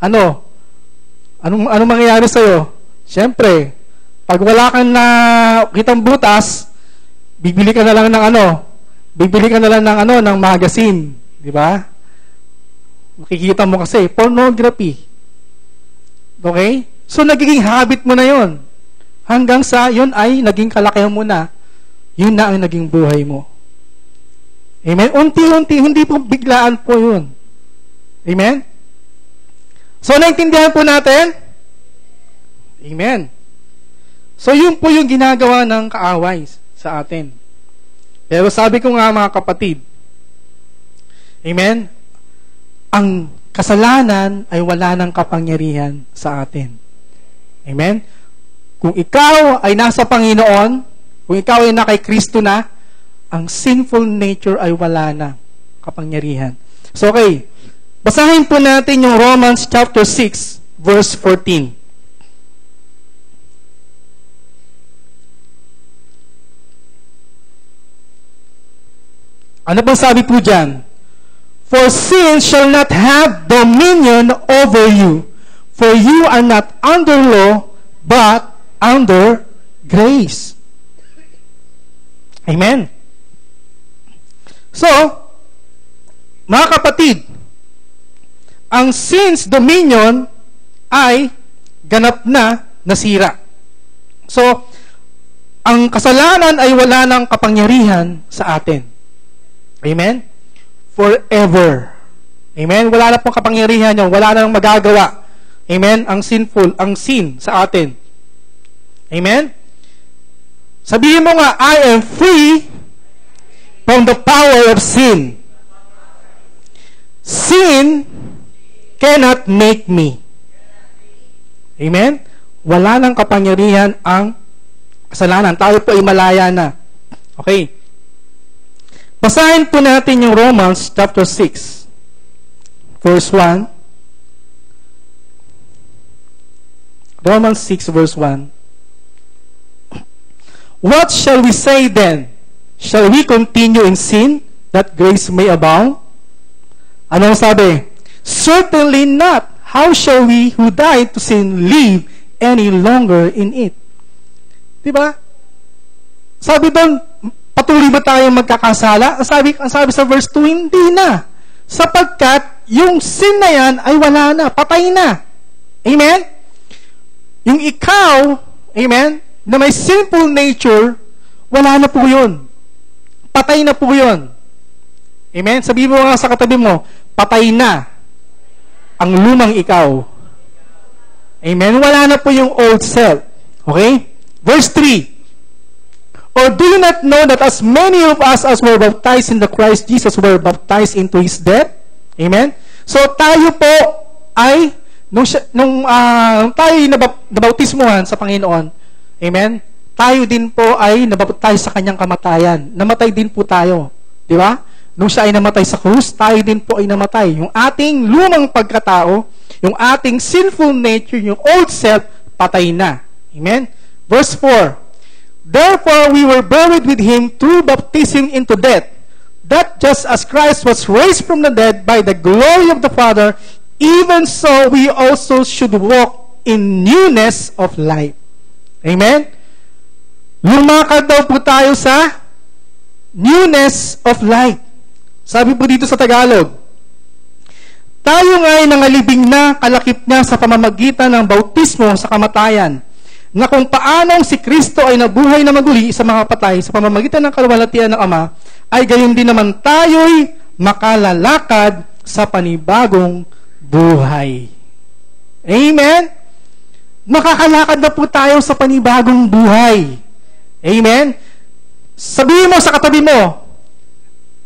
Anong mangyayari sa'yo? Siyempre, pag wala kang kitang butas, bibili ka na lang ng magazine. Di ba? Makikita mo kasi, pornography. Okay? So, nagiging habit mo na yon. Hanggang sa, yun ay naging kalakihan mo na. Yun na ang naging buhay mo. Amen? Unti-unti, hindi po biglaan po yun. Amen? So, naintindihan po natin? Amen. So, yun po yung ginagawa ng kaaway sa atin. Pero sabi ko nga mga kapatid, amen, ang kasalanan ay wala ng kapangyarihan sa atin. Amen? Kung ikaw ay nasa Panginoon, kung ikaw ay nakay Kristo na, ang sinful nature ay wala na kapangyarihan. So, okay. Basahin po natin yung Romans chapter 6, verse 14. Ano pong sabi po dyan? For sin shall not have dominion over you, for you are not under law, but under grace. Amen. So, mga kapatid, ang sin's dominion ay ganap na nasira. So, ang kasalanan ay wala ng kapangyarihan sa atin. Amen? Forever. Amen? Wala na pong kapangyarihan yun. Wala na magagawa. Amen? Ang sin sa atin. Amen? Sabihin mo nga, I am free from the power of sin. Sin cannot make me. Amen? Wala nang kapangyarihan ang kasalanan. Tayo po ay malaya na. Okay. Basahin po natin yung Romans chapter 6, verse 1. Romans 6, verse 1. What shall we say then? Shall we continue in sin, that grace may abound? Anong sabi? Certainly not. How shall we who died to sin live any longer in it? Diba? Sabi doon, patuloy ba tayo magkakasala? Ang sabi sa verse 2, hindi na. Sapagkat yung sin na yan ay wala na, patay na. Amen? Yung ikaw, amen, na may sinful nature, wala na po yun. Patay na po yun. Amen? Sabihin mo nga sa katabi mo, patay na ang lumang ikaw. Amen? Wala na po yung old self. Okay? Verse 3. Or do you not know that as many of us as were baptized in the Christ Jesus were baptized into His death? Amen? So, tayo po ay, nung tayo nabautismuhan sa Panginoon, amen? Tayo din po ay nabaptize sa Kanyang kamatayan. Namatay din po tayo. Di ba? Nung siya ay namatay sa krus, tayo din po ay namatay. Yung ating lumang pagkatao, yung ating sinful nature, yung old self, patay na. Amen? Verse 4. Therefore, we were buried with Him through baptism into death, that just as Christ was raised from the dead by the glory of the Father, even so we also should walk in newness of life. Amen? Lumakad daw po tayo sa newness of life. Sabi po dito sa Tagalog, tayo nga'y nangalibing na kalakip niya sa pamamagitan ng bautismo sa kamatayan, na kung paanong si Kristo ay nabuhay na maguli sa mga patay sa pamamagitan ng kaluwalhatian ng Ama, ay gayon din naman tayo'y makalalakad sa panibagong buhay. Amen? Makakalakad na po tayo sa panibagong buhay. Amen? Sabihin mo sa katabi mo,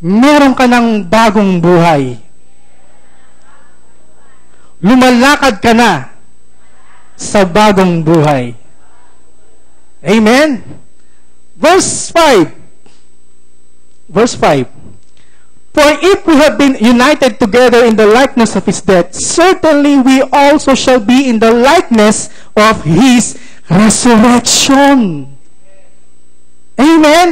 meron ka ng bagong buhay. Lumalakad ka na sa bagong buhay. Amen? Verse 5. Verse 5. For if we have been united together in the likeness of His death, certainly we also shall be in the likeness of His resurrection. Amen?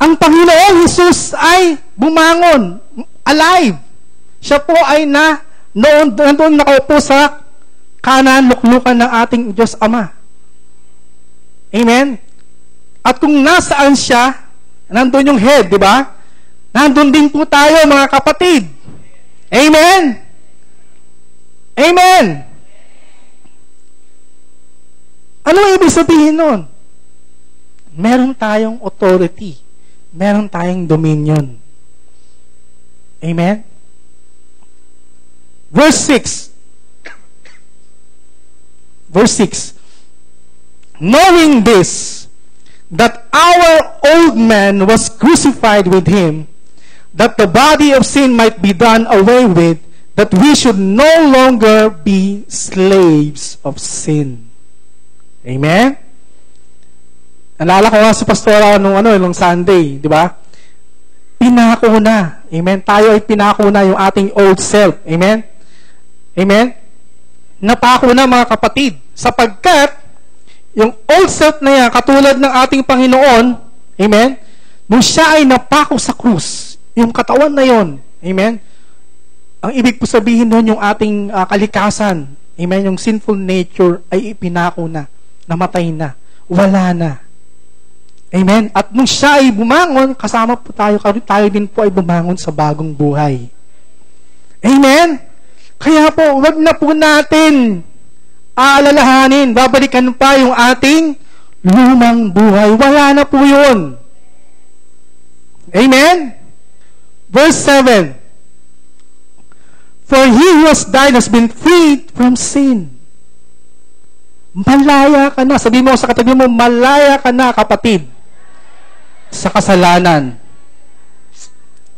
Ang Panginoong Jesus ay bumangon, alive. Siya po ay nandun nakaupo sa kanan, luklukan ng ating Diyos Ama. Amen? At kung nasaan siya, nandun yung head, di ba? Nandun din po tayo, mga kapatid. Amen? Amen? Ano ang ibig sabihin nun? Meron tayong authority. Meron tayong dominion. Amen? Verse 6. Verse 6. Knowing this, that our old man was crucified with him, that the body of sin might be done away with, that we should no longer be slaves of sin. Amen? Nalala ko nga sa pastora nung Sunday, di ba? Pinako na. Amen? Tayo ay pinako na yung ating old self. Amen? Amen? Napako na, mga kapatid, sapagkat yung old self na yan, katulad ng ating Panginoon, amen, nung siya ay napako sa krus, yung katawan na yon, amen, ang ibig po sabihin nun yung ating kalikasan, amen, yung sinful nature ay ipinako na, namatay na, wala na. Amen? At nung siya ay bumangon, kasama po tayo din po ay bumangon sa bagong buhay. Amen? Kaya po, wag na po natin aalalahanin, babalikan pa yung ating lumang buhay. Wala na po yun. Amen? Verse 7. For he who has died has been freed from sin. Malaya ka na. Sabi mo sa katabi mo, malaya ka na, kapatid, sa kasalanan.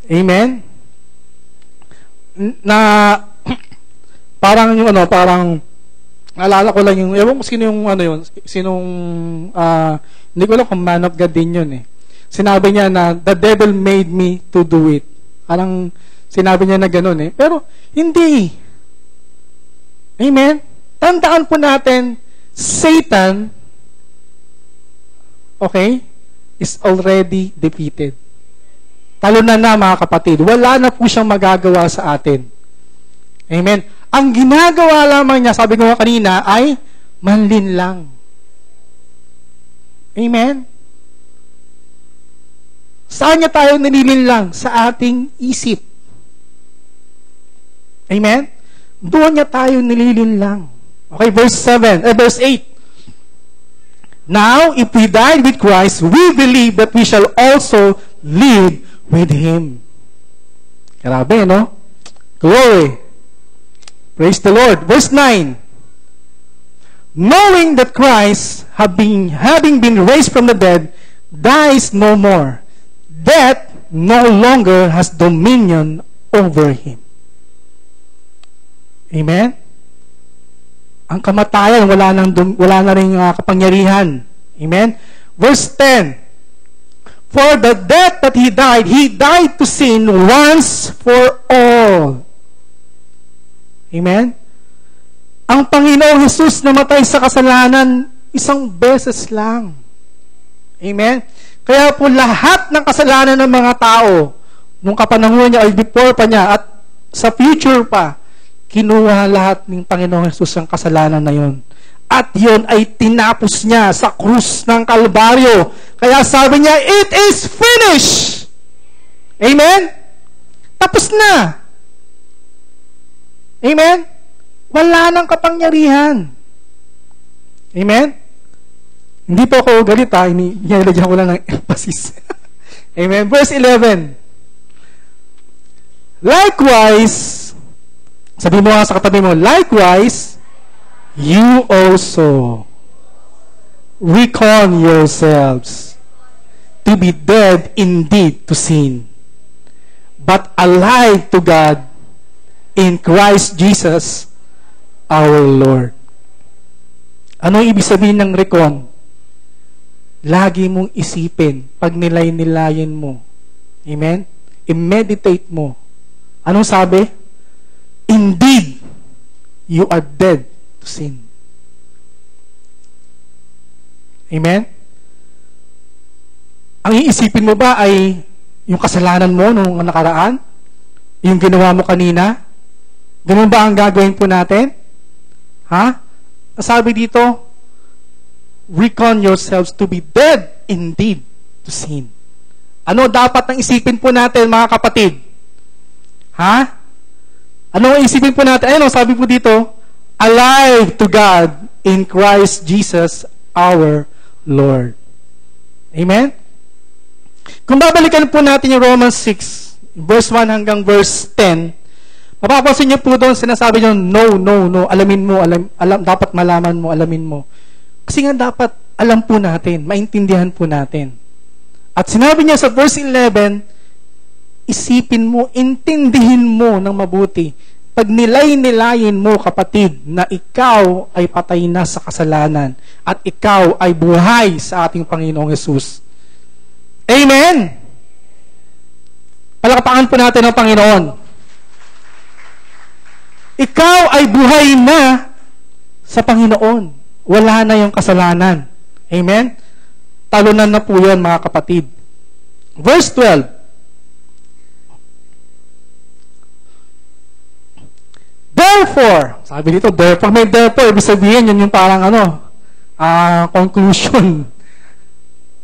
Amen? Na parang yung parang naalala ko lang yung, ewan ko sino yung hindi ko alam kung man of God din yun eh. Sinabi niya na, the devil made me to do it. Parang sinabi niya na gano'n eh. Pero, hindi. Amen? Tandaan po natin, Satan, okay, is already defeated. Talo na mga kapatid. Wala na po siyang magagawa sa atin. Amen? Ang ginagawa lamang niya, sabi ko kanina, ay manlinlang. Amen? Saan niya tayo nililinlang? Sa ating isip. Amen? Doon niya tayo nililinlang. Okay, verse 8. Now, if we died with Christ, we believe that we shall also live with Him. Grabe, no? Glory. Praise the Lord. Verse 9. Knowing that Christ, having been raised from the dead, dies no more, death no longer has dominion over Him. Amen? Ang kamatayan, wala na rin kapangyarihan. Amen? Verse 10. For the death that He died to sin once for all. Amen? Ang Panginoong Jesus namatay sa kasalanan isang beses lang. Amen? Kaya po lahat ng kasalanan ng mga tao, nung kapanahon niya ay before pa niya at sa future pa, kinuha lahat ng Panginoong Jesus ang kasalanan na yon. At yon ay tinapos niya sa krus ng Kalbaryo. Kaya sabi niya, it is finished! Amen? Tapos na! Amen? Wala nang kapangyarihan. Amen? Hindi po ako galit nilagyan ko lang ng emphasis. Amen? Verse 11. Likewise, sabi mo sa katabi mo, likewise, you also reckon yourselves to be dead indeed to sin, but alive to God in Christ Jesus our Lord. Ano ibig sabihin ng reckon? Lagi mong isipin, pag nilay-nilayin mo. Amen? I-meditate mo. Anong sabi? Indeed, you are dead to sin. Amen? Ang iisipin mo ba ay yung kasalanan mo nung nakaraan? Yung ginawa mo kanina? Ganun ba ang gagawin po natin? Ha? Sabi dito, reckon yourselves to be dead indeed to sin. Ano dapat ang isipin po natin, mga kapatid? Ha? Ano ang isipin po natin? Ayun, sabi po dito, alive to God in Christ Jesus our Lord. Amen? Kung babalikan po natin yung Romans 6, verse 1 hanggang verse 10, mapapansin niyo po doon, sinasabi niyo, no, alamin mo, dapat malaman mo, alamin mo. Kasi nga dapat alam po natin, maintindihan po natin. At sinabi niya sa verse 11, isipin mo, intindihin mo ng mabuti. Pag nilay-nilayin mo, kapatid, na ikaw ay patay na sa kasalanan at ikaw ay buhay sa ating Panginoong Yesus. Amen! Palakpakan po natin ang Panginoon. Ikaw ay buhay na sa Panginoon. Wala na yung kasalanan. Amen? Talunan na po yun, mga kapatid. Verse 12. Therefore, sabi dito, therefore, may therefore, ibig sabihin, yun yung parang conclusion.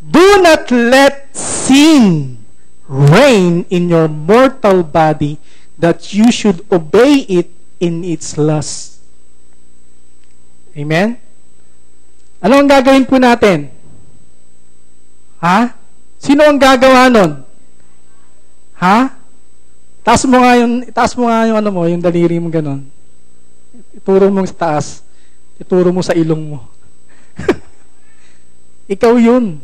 Do not let sin reign in your mortal body that you should obey it in its lust. Amen? Ano ang gagawin po natin? Ha? Sino ang gagawa nun? Ha? Taas mo nga yung yung daliri mo ganun. Ituro mo sa taas. Ituro mo sa ilong mo. Ikaw yun.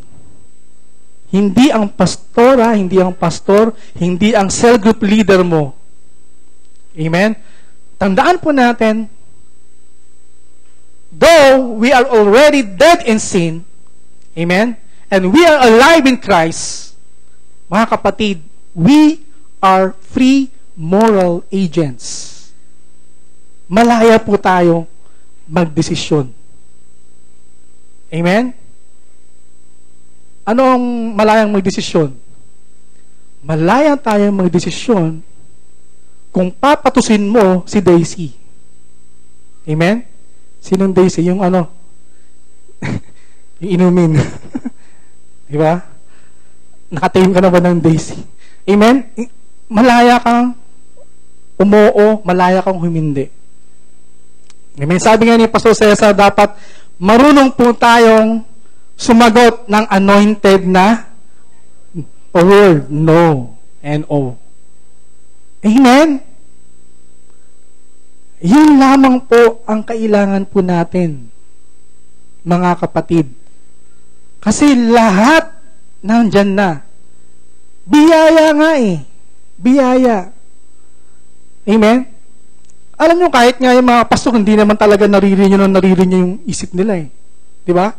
Hindi ang pastora, hindi ang pastor, hindi ang cell group leader mo. Amen? Tandaan po natin, though we are already dead in sin, amen, and we are alive in Christ, mga kapatid, we are free moral agents. Malaya po tayo magdesisyon. Amen? Ano ang malayang magdesisyon? Malaya tayong magdesisyon kung papatusin mo si Daisy. Amen? Sinong Daisy? Yung yung inumin. Diba? Nakatingin ka na ba ng Daisy? Amen? Malaya kang umoo, malaya kang humindi. Amen? Sabi nga ni Pastor Cesar, dapat marunong po tayong sumagot ng anointed na word. No. N-O. Amen? Yun lamang po ang kailangan po natin, mga kapatid. Kasi lahat nandyan na. Biyaya nga eh. Biyaya. Amen? Alam nyo, kahit nga yung mga pastor, hindi naman talaga naririnig yung isip nila eh. Di ba?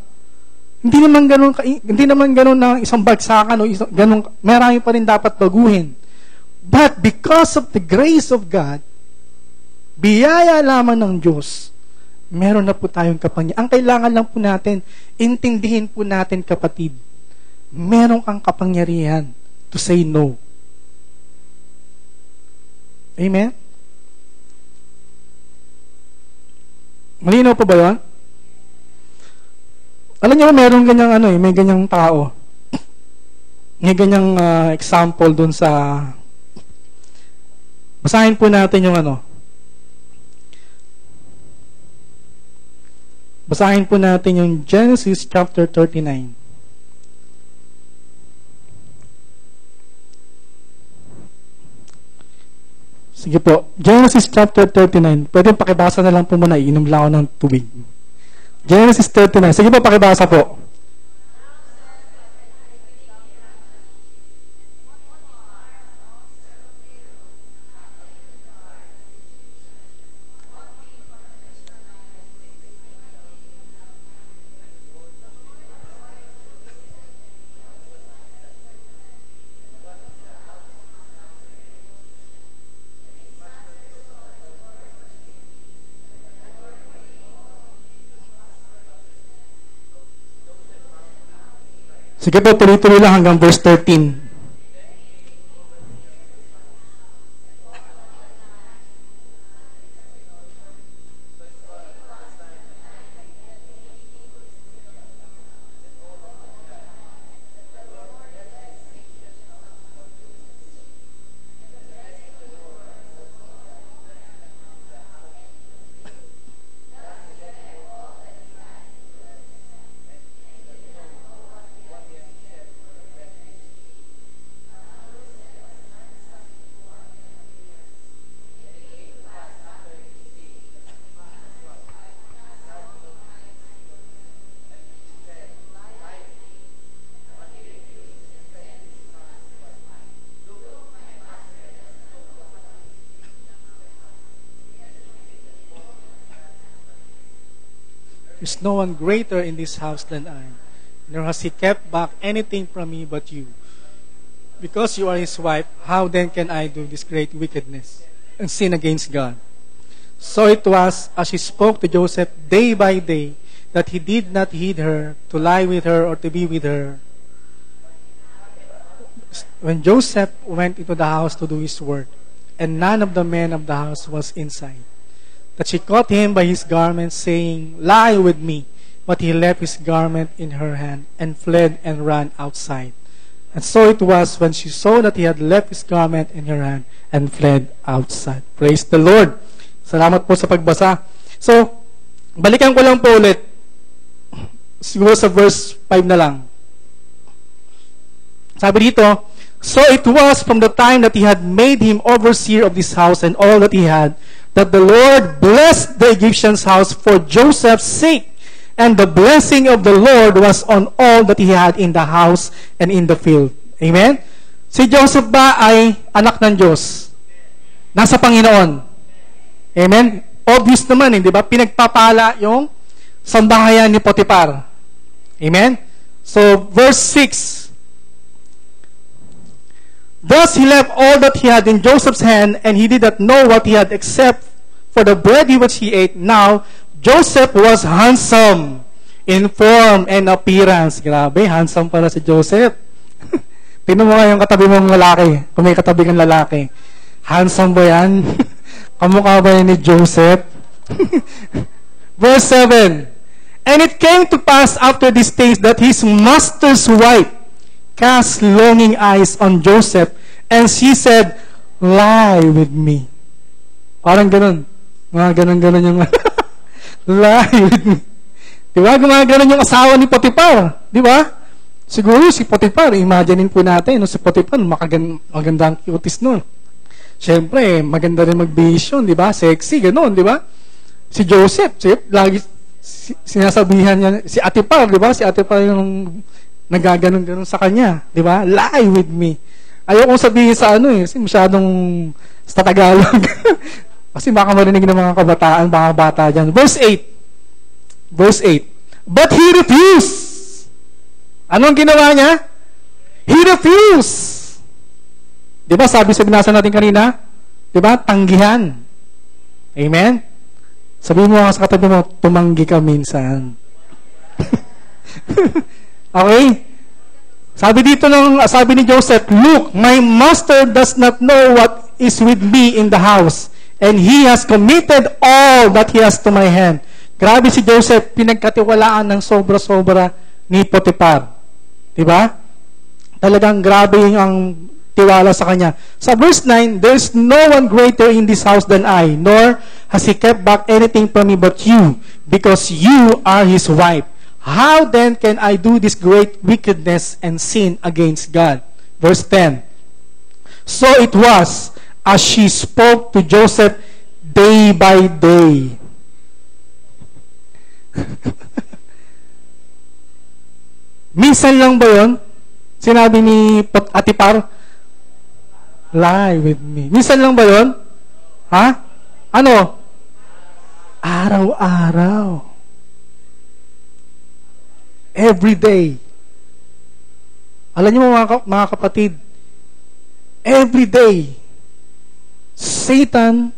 Hindi naman ganun na isang bagsakan o ganun, marami pa rin dapat baguhin. But because of the grace of God, biyaya lamang ng Diyos, meron na po tayong kapangyarihan. Ang kailangan lang po natin, intindihin po natin, kapatid, meron kang kapangyarihan to say no. Amen? Malinaw po ba yun? Alam niyo, meron ganyang may ganyang tao. May ganyang example dun sa basahin po natin yung basahin po natin yung Genesis chapter 39. Sige po, Genesis chapter 39. Pwede pakibasa na lang po muna, iinom lang ako ng tubig. Genesis 39. Sige po, pakibasa po. Sige po, tuloy-tuloy lang hanggang verse 13. There's no one greater in this house than I, nor has he kept back anything from me but you. Because you are his wife, how then can I do this great wickedness and sin against God? So it was, as he spoke to Joseph day by day, that he did not heed her, to lie with her or to be with her. When Joseph went into the house to do his work, and none of the men of the house was inside, that she caught him by his garment, saying, Lie with me. But he left his garment in her hand, and fled and ran outside. And so it was when she saw that he had left his garment in her hand, and fled outside. Praise the Lord. Salamat po sa pagbasa. So, balikan ko lang po ulit. Siguro sa verse 5 na lang. Sabi dito, So it was from the time that he had made him overseer of this house and all that he had, that the Lord blessed the Egyptian's house for Joseph's sake. And the blessing of the Lord was on all that he had in the house and in the field. Amen? Si Joseph ba ay anak ng Diyos? Nasa Panginoon. Amen? Obvious naman, di ba? Pinagpapala yung sambahayan ni Potiphar. Amen? So, verse 6. Thus he left all that he had in Joseph's hand, and he did not know what he had except for the bread which he ate. Now, Joseph was handsome in form and appearance. Grabe, handsome pala si Joseph. Tingnan mo nga yung katabi mong lalaki. Kung may katabi kang lalaki. Handsome ba yan? Kamukha ba yan ni Joseph? Verse 7. And it came to pass after these things that his master's wife cast longing eyes on Joseph, and she said, Lie with me. Parang ganun. Mga ganun yung lie with me. Diba? Gumaganon yung asawa ni Potiphar. Diba? Siguro si Potiphar, imaginein po natin, no, si Potiphar, maganda ang cuties nun. Siyempre, maganda rin mag-vision, diba? Sexy, ganun, diba? Si Joseph, lagi sinasabihan niya, si Atipar, diba? Si Atipar yung nagaganon-ganon sa kanya, di ba? Lie with me. Ayoko sabihin sa kasi masyadong sa Tagalog. Kasi baka marinig ng mga kabataan, mga bata dyan. Verse 8. Verse 8. But he refused. Anong ginawa niya? He refused. Di ba? Sabi sa binasa natin kanina, di ba? Tanggihan. Amen? Sabihin mo sa katabi mo, tumanggi ka minsan. Okay? Sabi ni Joseph, Look, my master does not know what is with me in the house, and he has committed all that he has to my hand. Grabe si Joseph, pinagkatiwalaan ng sobra-sobra ni Potiphar. Diba? Talagang grabe ang tiwala sa kanya. Sa verse 9, there is no one greater in this house than I, nor has he kept back anything from me but you, because you are his wife. How then can I do this great wickedness and sin against God? Verse 10. So it was, as she spoke to Joseph day by day. Minsan lang ba yun? Sinabi ni Atipar, lie with me. Minsan lang ba yun? Ha? Ano? Araw-araw. Every day. Alam niyo mga kapatid, every day, Satan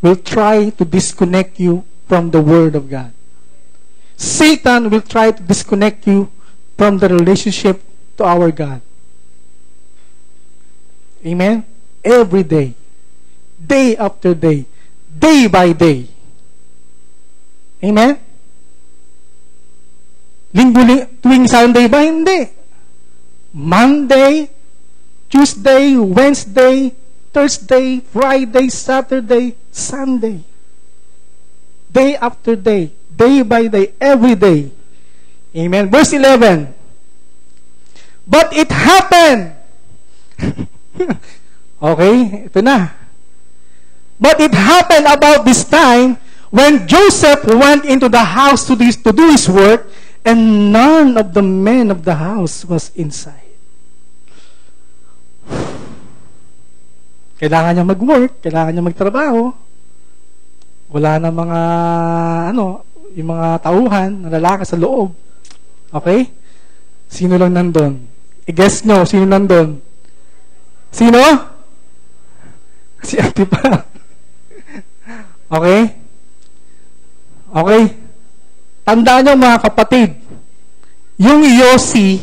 will try to disconnect you from the Word of God. Satan will try to disconnect you from the relationship to our God. Amen? Every day. Day after day. Day by day. Amen? Tuwing Sunday ba? Hindi. Monday, Tuesday, Wednesday, Thursday, Friday, Saturday, Sunday. Day after day. Day by day. Every day. Amen. Verse 11. But it happened. Okay, ito na. But it happened about this time when Joseph went into the house to do his work, and none of the men of the house was inside. Kailangan niya mag-work, kailangan niya magtrabaho. Wala na mga, yung mga tauhan, na lalaki sa loob. Okay? Sino lang nandun? I-guess nyo, sino nandun? Sino? Si Ate pa. Okay? Okay? Tandaan nyo mga kapatid, yung Yossi,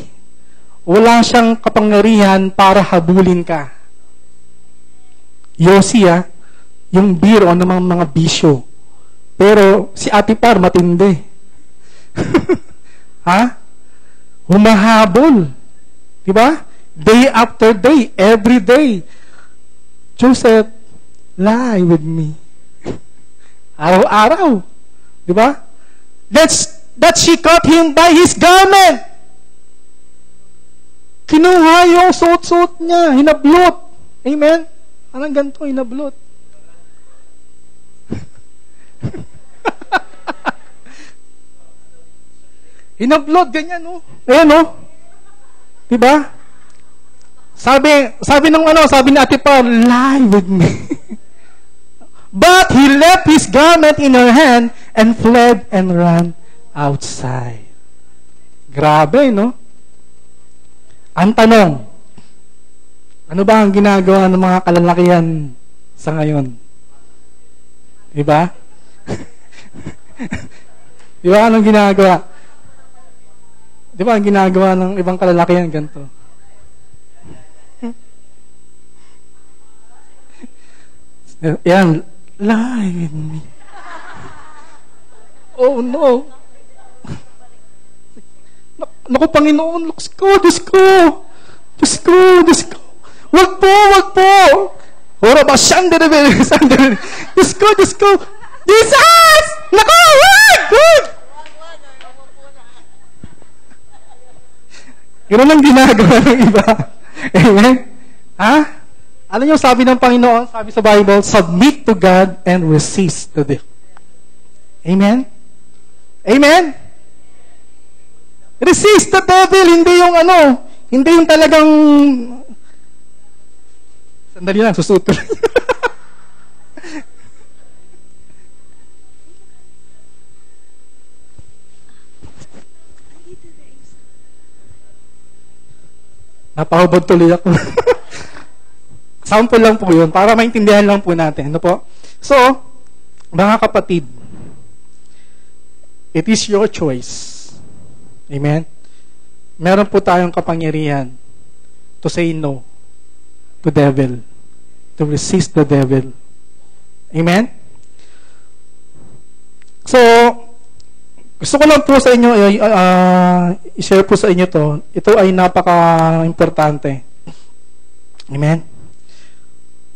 wala siyang kapangyarihan para habulin ka. Yossi, yung biro ng mga bisyo. Pero si Ate Par, matindi. Ha? Humahabol. Diba? Day after day, every day. Joseph, lie with me. Araw-araw. Diba? That she caught him by his garment. Kinuha yung suot-suot niya, hinablot. Amen? Anong ganito, hinablot? Hinablot, ganyan, no? Ayan, no? Diba? Sabi ni Ate Pa, lie with me. But he left his garment in her hand and fled and ran outside. Grabe, no? Ang tanong, ano ba ang ginagawa ng mga kalalakihan sa ngayon? Diba? Diba anong ginagawa? Diba ang ginagawa ng ibang kalalakihan ganito? Yan, lie with me. Oh no. Naku, Panginoon, Diyos ko. Wag po. Ora ba siyang Diyos ko. Jesus! Naku, wag! Yun ang ginagawa ng iba. Amen? Ha? Ano yung sabi ng Panginoon? Sabi sa Bible, submit to God and resist to them. Amen? Amen? Resist the devil, hindi yung talagang, sandali lang, susuto lang. Napahubad tuloy ako. Sample lang po yun, para maintindihan lang po natin. Ano po? So, mga kapatid, it is your choice. Amen? Meron po tayong kapangyarihan to say no to devil, to resist the devil. Amen? So, gusto ko lang po sa inyo, i-share po sa inyo to. Ito ay napaka-importante. Amen?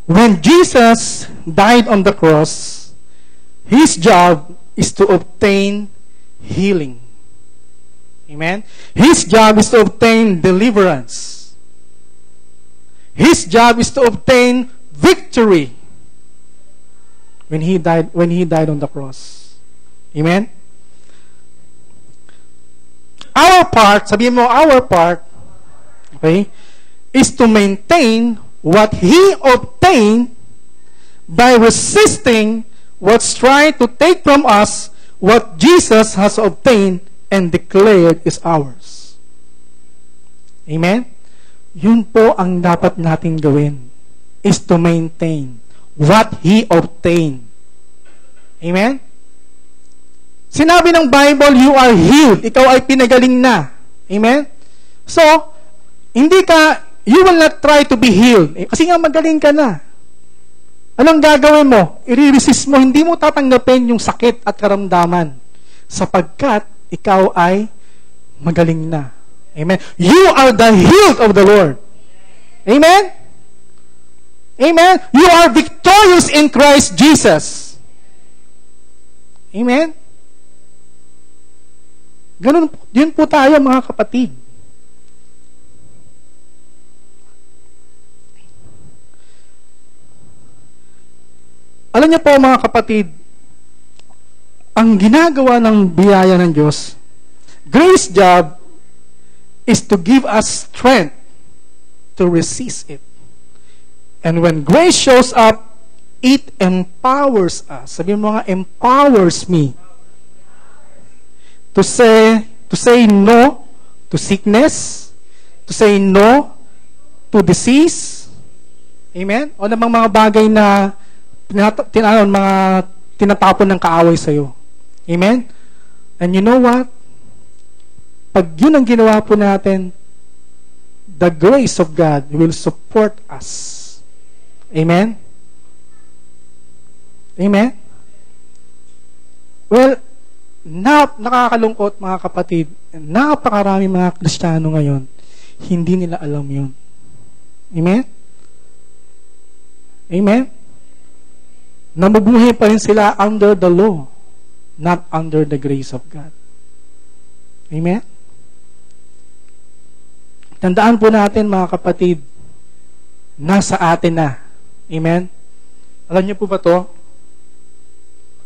When Jesus died on the cross, His job is to obtain healing. Amen? His job is to obtain deliverance. His job is to obtain victory when he died on the cross. Amen? Our part, sabihin mo, our part, okay, is to maintain what He obtained by resisting what's trying to take from us what Jesus has obtained and declared is ours. Amen? Yun po ang dapat natin gawin, is to maintain what He obtained. Amen? Sinabi ng Bible, you are healed. Ikaw ay pinagaling na. Amen? So, you will not try to be healed. Kasi nga magaling ka na. Anong gagawin mo? I-resist mo, hindi mo tatanggapin yung sakit at karamdaman sapagkat ikaw ay magaling na. Amen. You are the healed of the Lord. Amen? Amen? You are victorious in Christ Jesus. Amen? Ganun, yun po tayo mga kapatid. Alam niyo po mga kapatid, ang ginagawa ng biyaya ng Diyos, grace job is to give us strength to resist it. And when grace shows up, it empowers us. Sabi mo nga, empowers me to say no to sickness, to say no to disease. Amen? O namang mga bagay na mga tinatapon ng kaaway sa'yo. Amen? And you know what? Pag yun ang ginawa po natin, the grace of God will support us. Amen? Amen? Well, nakakalungkot mga kapatid, napakarami mga Kristiyano ngayon, hindi nila alam yun. Amen? Amen? Namubuhay pa rin sila under the law, not under the grace of God. Amen? Tandaan po natin mga kapatid, nasa atin na. Amen? Alam niyo po ba to?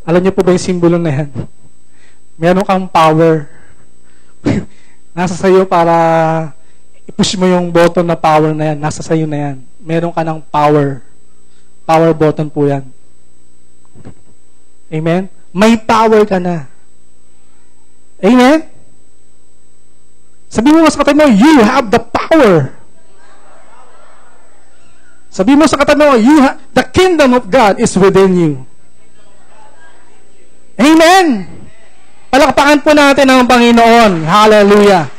Alam niyo po ba yung simbolo na yan? Meron kang power. Nasa sayo para i-push mo yung button na power na yan. Nasa sayo na yan. Meron ka ng power. Power button po yan. Amen? May power ka na. Amen? Sabi mo sa katabi mo, you have the power. Sabi mo sa katabi mo, the kingdom of God is within you. Amen! Palakpakan po natin ang Panginoon. Hallelujah!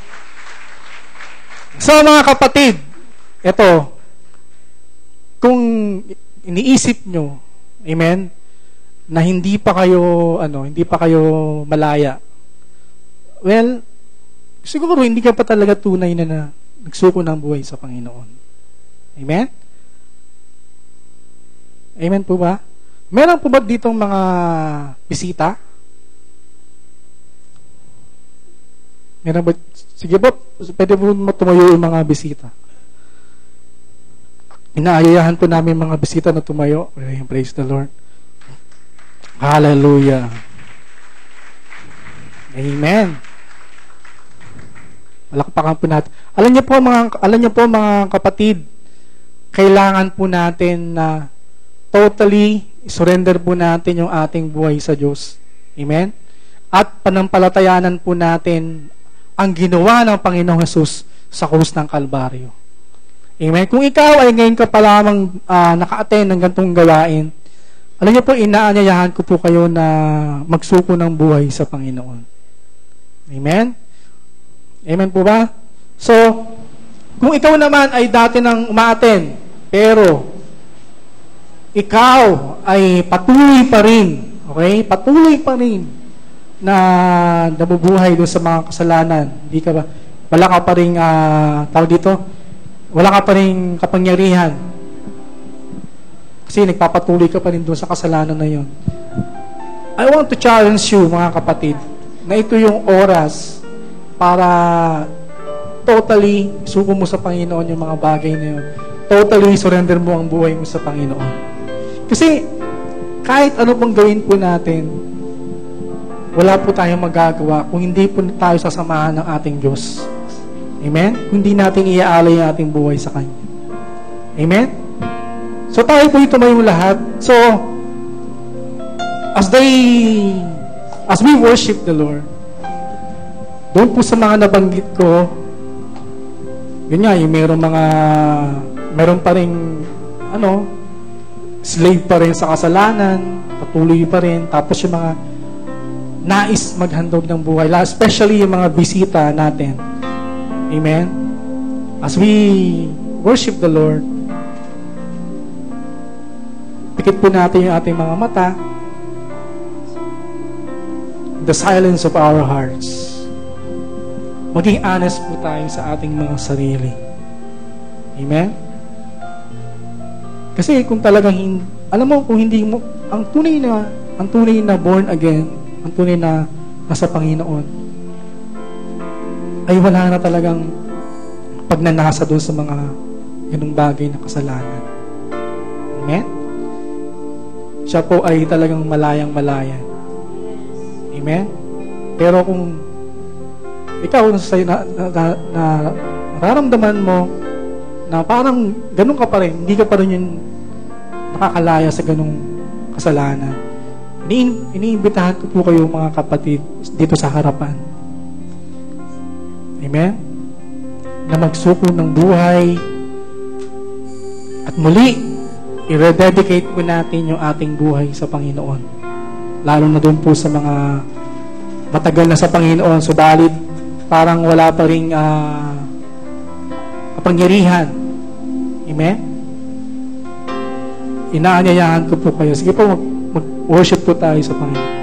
So mga kapatid, ito, kung iniisip nyo, amen, na hindi pa kayo malaya, well, siguro hindi ka pa talaga tunay na nagsuko ng buhay sa Panginoon. Amen? Amen po ba? Meron po ba ditong mga bisita? Meron ba? Sige po, pwede po tumayo yung mga bisita. Inaayayahan po namin mga bisita na tumayo. Praise the Lord. Hallelujah. Amen. Palakpakan po natin. Alam niyo po mga kapatid, kailangan po natin na totally surrender po natin yung ating buhay sa Diyos. Amen? At panampalatayanan po natin ang ginawa ng Panginoong Hesus sa krus ng Kalbaryo. Amen? Kung ikaw ay ngayon ka pa lamang naka-attend ng ganitong gawain, alam niyo po, inaanyayahan ko po kayo na magsuko ng buhay sa Panginoon. Amen? Amen po ba? So, kung ikaw naman ay dati nang umaattend, pero ikaw ay patuloy pa rin, okay? Patuloy pa rin na nabubuhay doon sa mga kasalanan. Hindi ka ba? Wala ka pa rin, tawag dito, wala ka pa rin kapangyarihan. Kasi nagpapatuloy ka pa rin doon sa kasalanan na yun. I want to challenge you, mga kapatid, na ito yung oras para totally suko mo sa Panginoon yung mga bagay na yun. Totally surrender mo ang buhay mo sa Panginoon. Kasi kahit ano pong gawin po natin, wala po tayong magagawa kung hindi po tayo sasamahan ng ating Diyos. Amen? Hindi natin iaalay ang ating buhay sa Kanya. Amen? So tayo po ito may lahat. So, as we worship the Lord, doon po sa mga nabanggit ko, yun nga, yung meron pa rin, slave pa rin sa kasalanan, patuloy pa rin, tapos yung mga nais maghandog ng buhay, especially yung mga bisita natin. Amen? as we worship the Lord, pikit po natin yung ating mga mata, the silence of our hearts. Maging honest po tayo sa ating mga sarili. Amen? Kasi kung talagang, alam mo, kung hindi mo, ang tunay na born again, ang tunay na nasa Panginoon, ay wala na talagang pagnanasa doon sa mga ganung bagay na kasalanan. Amen? Siya po ay talagang malayang-malaya. Amen? Pero kung ikaw nararamdaman mo na parang ganun ka pa rin, hindi ka pa rin yung nakakalaya sa ganung kasalanan, iniimbitahan ko po kayo mga kapatid dito sa harapan. Amen? Na magsuko ng buhay at muli i-rededicate po natin yung ating buhay sa Panginoon. Lalo na doon po sa mga matagal na sa Panginoon, subalit parang wala pa ring kapangyarihan. Amen? Inaanyayahan ko po kayo. Sige po, mag-worship po tayo sa Panginoon.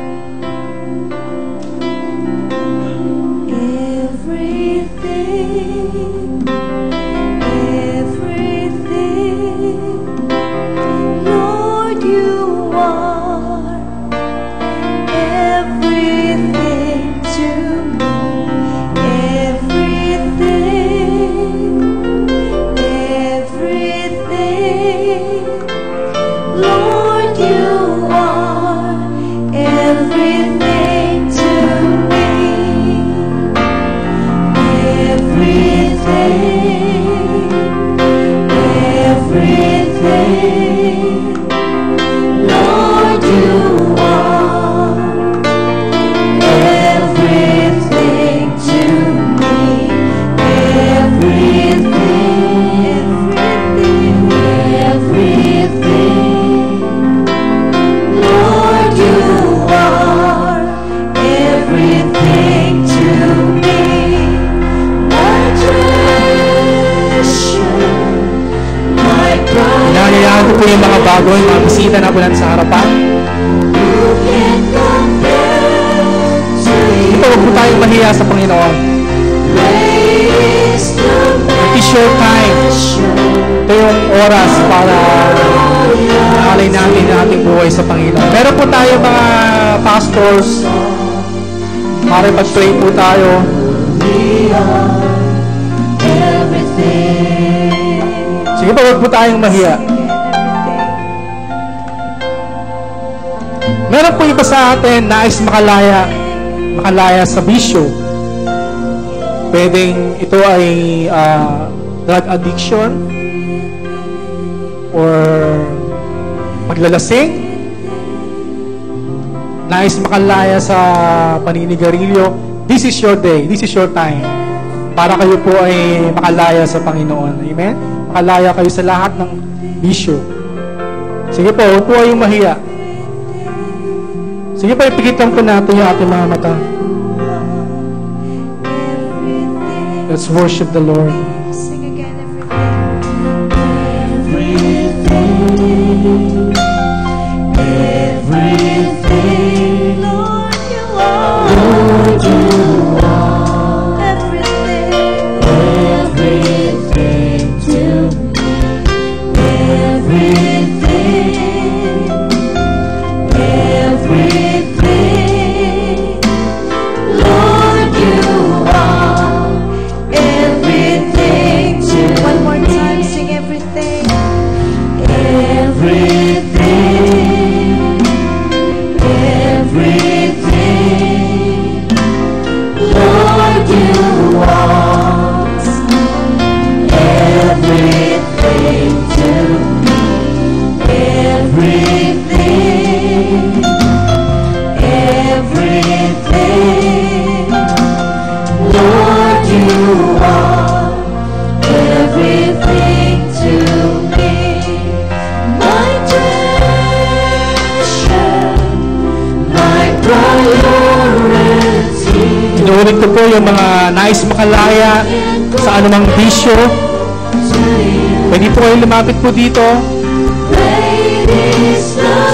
Mga bisita na po natin sa harapan. Ito, huwag po tayong mahiya sa Panginoon. It is your time. Ito yung oras para alay natin ang ating buhay sa Panginoon. Meron po tayo mga pastors. Para mag-pray po tayo. Sige po, huwag po tayong mahiya. Meron po iba sa atin nais makalaya sa bisyo. Pwedeng ito ay drug addiction or paglalasing. Nais makalaya sa paninigarilyo. This is your day. This is your time. Para kayo po ay makalaya sa Panginoon. Amen? Makalaya kayo sa lahat ng bisyo. Sige po, huwag po kayong mahiya. Sige pa, ipigitan po natin yung ating mga mata. Let's worship the Lord. Sing again, everything. Everything. Lord, you are. Lord, you are. Everything. Everything to me. Everything. Everything. Lord, you are everything. yung mga nais makalaya sa anumang bisyo, pwede po kayong lumapit po dito.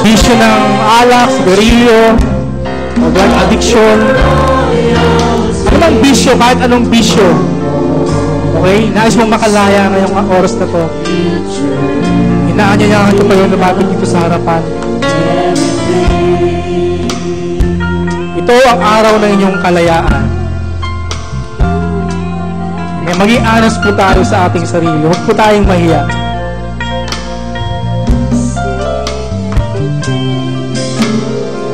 Bisyo ng alak, sigarilyo, o drug addiction, anumang bisyo, kahit anong bisyo. Okay? Nais mong makalaya ngayong oras na to. Inaanyayahan ko pa yung lumapit dito sa harapan. Ito ang araw ng inyong kalayaan. Kaya maging honest po tayo sa ating sarili. Huwag po tayong mahiya.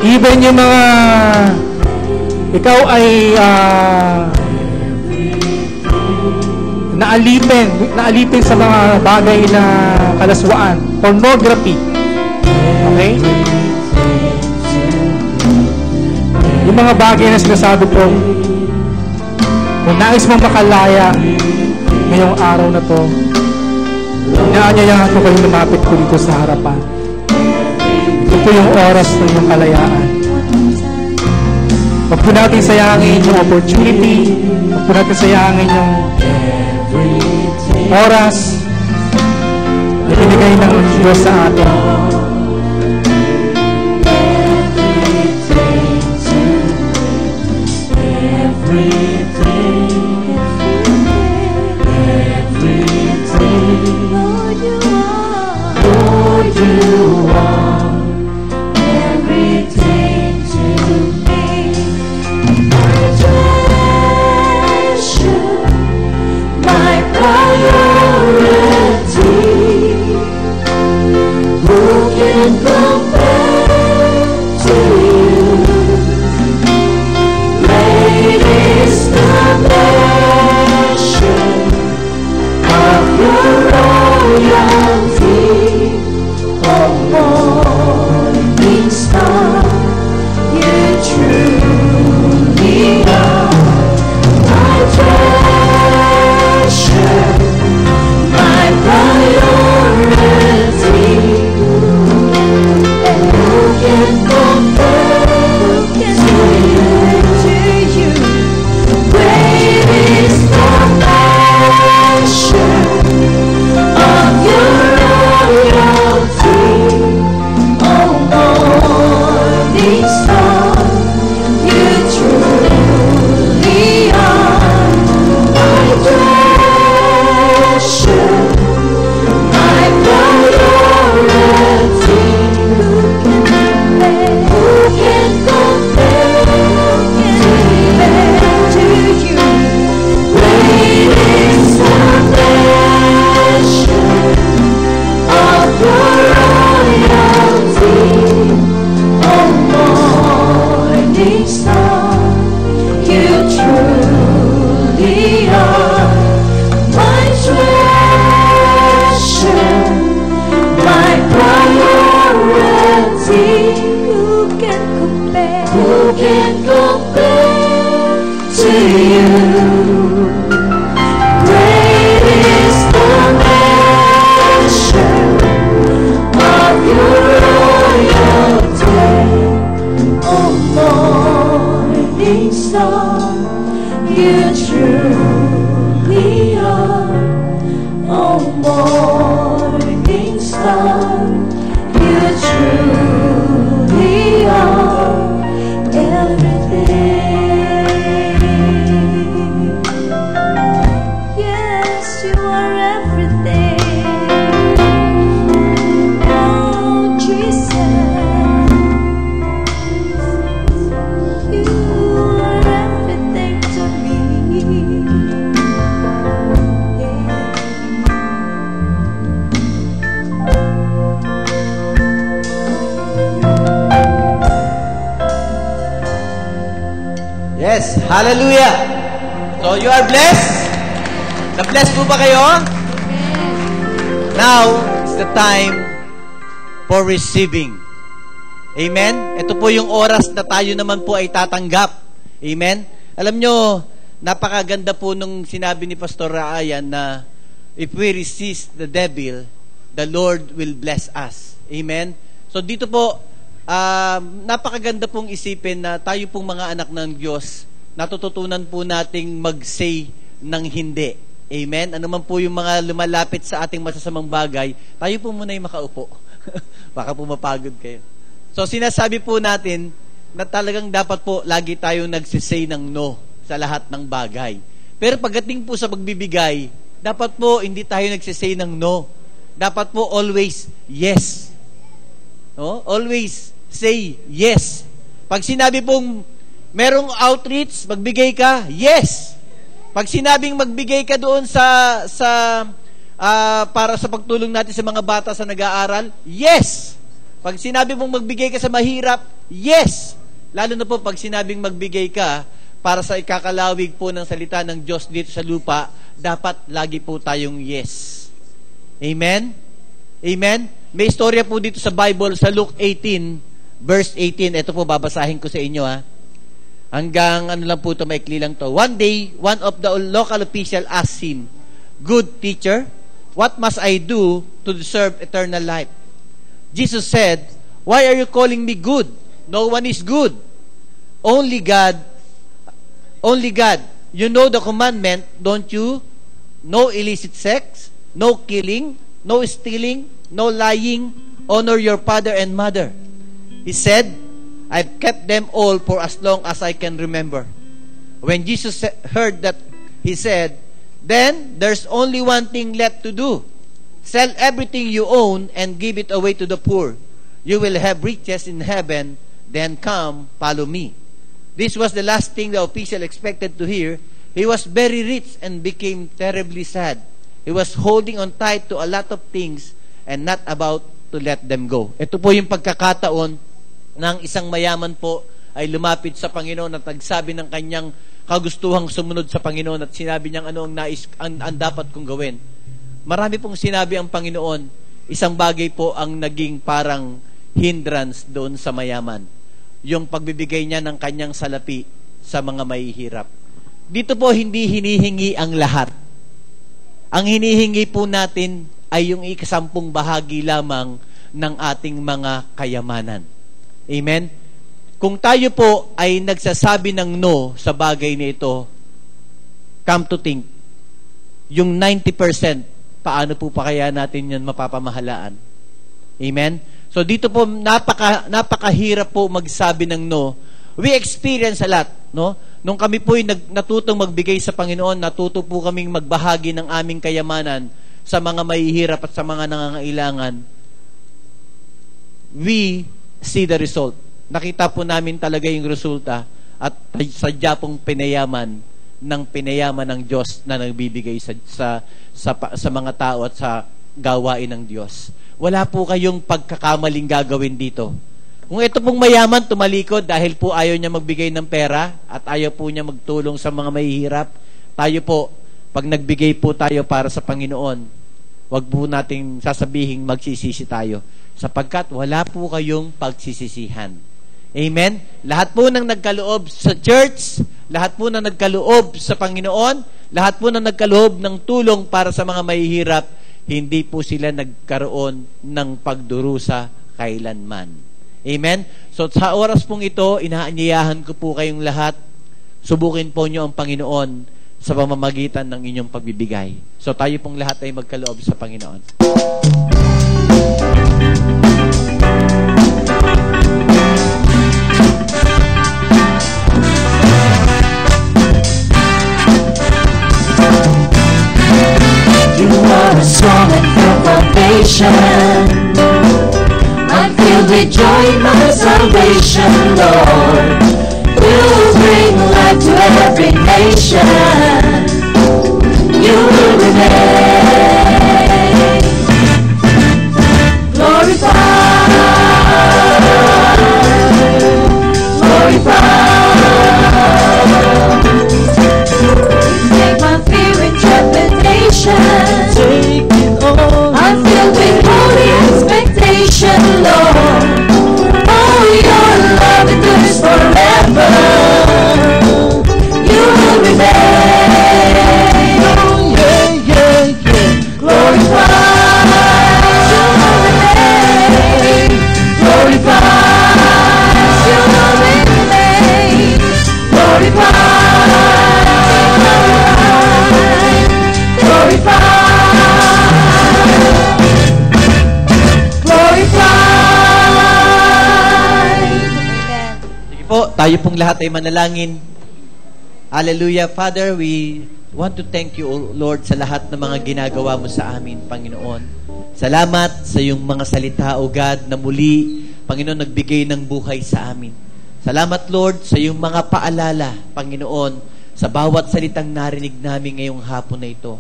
Even yung mga ikaw ay naalipin sa mga bagay na kalaswaan, pornography. Okay? Yung mga bagay na sinasabi ko, kung nais mong makalaya ngayong araw na to, inaanyayahan ko kayong lumapit ko dito sa harapan. Ito po yung oras ng iyong kalayaan. Huwag po natin sayangin yung opportunity. Huwag po natin sayangin yung oras na binigay ng Diyos sa atin. Yes, hallelujah. So you are blessed? Na-bless po ba kayo? Now, it's the time for receiving. Amen? Ito po yung oras na tayo naman po ay tatanggap. Amen? Alam nyo, napakaganda po nung sinabi ni Pastor Ryan na if we resist the devil, the Lord will bless us. Amen? So dito po, napakaganda pong isipin na tayo pong mga anak ng Diyos, natututunan po nating mag-say ng hindi. Amen? Ano man po yung mga lumalapit sa ating masasamang bagay, tayo po muna yung makaupo. Baka po mapagod kayo. So, sinasabi po natin na talagang dapat po lagi tayong nagsisay ng no sa lahat ng bagay. Pero pagdating po sa pagbibigay, dapat po hindi tayo nagsisay ng no. Dapat po always yes. No? Always say yes. Pag sinabi pong merong outreach, magbigay ka, yes. Pag sinabing magbigay ka doon para sa pagtulong natin sa mga bata sa nag-aaral, yes. Pag sinabi mong magbigay ka sa mahirap, yes. Lalo na po pag sinabing magbigay ka para sa ikakalawig po ng salita ng Diyos dito sa lupa, dapat lagi po tayong yes. Amen? Amen? May istorya po dito sa Bible sa Luke 18, verse 18. Ito po, babasahin ko sa inyo ha. Hanggang ano lang po ito, maikli lang to. One day, one of the local official asked him, "Good teacher, what must I do to deserve eternal life?" Jesus said, "Why are you calling me good? No one is good. Only God. Only God. You know the commandment, don't you? No illicit sex, no killing, no stealing, no lying, honor your father and mother." He said, "I've kept them all for as long as I can remember." When Jesus heard that, he said, "Then there's only one thing left to do. Sell everything you own and give it away to the poor. You will have riches in heaven. Then come, follow me." This was the last thing the official expected to hear. He was very rich and became terribly sad. He was holding on tight to a lot of things and not about to let them go. Ito po yung pagkakataon ng isang mayaman po ay lumapit sa Panginoon at nagsabi ng kanyang kagustuhang sumunod sa Panginoon at sinabi niyang ano ang dapat kong gawin. Marami pong sinabi ang Panginoon, isang bagay po ang naging parang hindrance doon sa mayaman. Yung pagbibigay niya ng kanyang salapi sa mga mahihirap. Dito po hindi hinihingi ang lahat. Ang hinihingi po natin ay yung 10% bahagi lamang ng ating mga kayamanan. Amen? Kung tayo po ay nagsasabi ng no sa bagay na ito, come to think, yung 90%, paano po pa kaya natin yan mapapamahalaan? Amen? So dito po, napakahirap po magsabi ng no. We experience a lot, no? Nung kami po ay natutong magbigay sa Panginoon, natuto po kaming magbahagi ng aming kayamanan sa mga mahihirap at sa mga nangangailangan. We see the result. Nakita po namin talaga yung resulta at sadya pong pinayaman ng Diyos na nagbibigay sa mga tao at sa gawain ng Diyos. Wala po kayong pagkakamaling gagawin dito. Kung ito pong mayaman tumalikod dahil po ayaw niya magbigay ng pera at ayaw po niya magtulong sa mga mahihirap, tayo po, pag nagbigay po tayo para sa Panginoon, wag po nating sasabihin magsisisi tayo. Sapagkat wala po kayong pagsisisihan. Amen? Lahat po ng nagkaloob sa church, lahat po ng nagkaloob sa Panginoon, lahat po ng nagkaloob ng tulong para sa mga mahihirap, hindi po sila nagkaroon ng pagdurusa kailanman. Amen? So sa oras pong ito, inaanyayahan ko po kayong lahat, subukin po nyo ang Panginoon sa pamamagitan ng inyong pagbibigay. So tayo pong lahat ay magkaloob sa Panginoon. You are a strong and firm foundation. I'm filled with joy in my salvation, Lord. You will bring life to every nation. You will remain glorified, glorified. Take my fear and trepidation. Take it all. I'm filled with holy expectation, Lord. Oh, your love endures forever. You will remain. Oh, yeah, yeah, yeah. Glorified. You will remain. Tayo pong lahat ay manalangin. Hallelujah. Father, we want to thank you, O Lord, sa lahat ng mga ginagawa mo sa amin, Panginoon. Salamat sa iyong mga salita, O God, na muli, Panginoon, nagbigay ng buhay sa amin. Salamat, Lord, sa iyong mga paalala, Panginoon, sa bawat salitang narinig namin ngayong hapon na ito.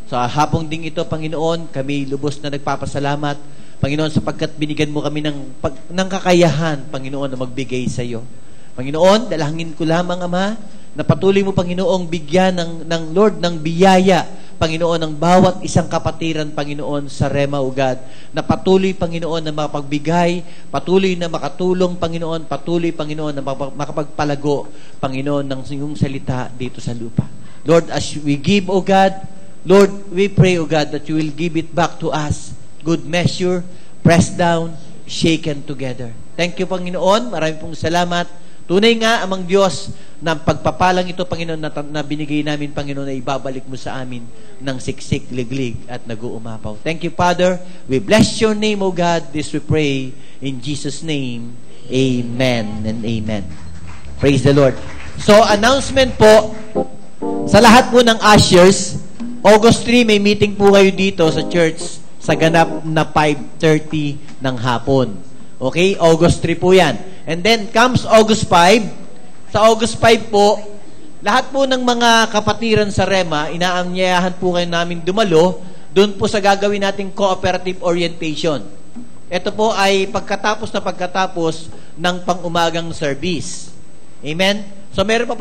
Sa hapong ding ito, Panginoon, kami lubos na nagpapasalamat, Panginoon, sapagkat binigyan mo kami ng kakayahan, Panginoon, na magbigay sa iyo. Panginoon, dalangin ko lamang, Ama, na patuloy mo, Panginoong, bigyan ng Lord ng biyaya, Panginoon, ng bawat isang kapatiran, Panginoon, sa Rema, O God, na patuloy, Panginoon, na makapagbigay, patuloy na makatulong, Panginoon, patuloy, Panginoon, na makapagpalago, Panginoon, ng iyong salita dito sa lupa. Lord, as we give, O God, Lord, we pray, O God, that you will give it back to us, good measure, pressed down, shaken together. Thank you, Panginoon. Maraming pong salamat. Tunay nga, amang Diyos, na pagpapalang ito, Panginoon, na binigay namin, Panginoon, na ibabalik mo sa amin ng siksik, liglig, at nag-uumapaw. Thank you, Father. We bless your name, O God. This we pray in Jesus' name. Amen and amen. Praise the Lord. So, announcement po, sa lahat po ng ushers, August 3, may meeting po kayo dito sa church sa ganap na 5:30 ng hapon. Okay? August 3 po yan. And then, comes August 5. Sa August 5 po, lahat po ng mga kapatiran sa Rema, inaanyayahan po kayo namin dumalo doon po sa gagawin nating cooperative orientation. Ito po ay pagkatapos ng pang-umagang service. Amen? So, meron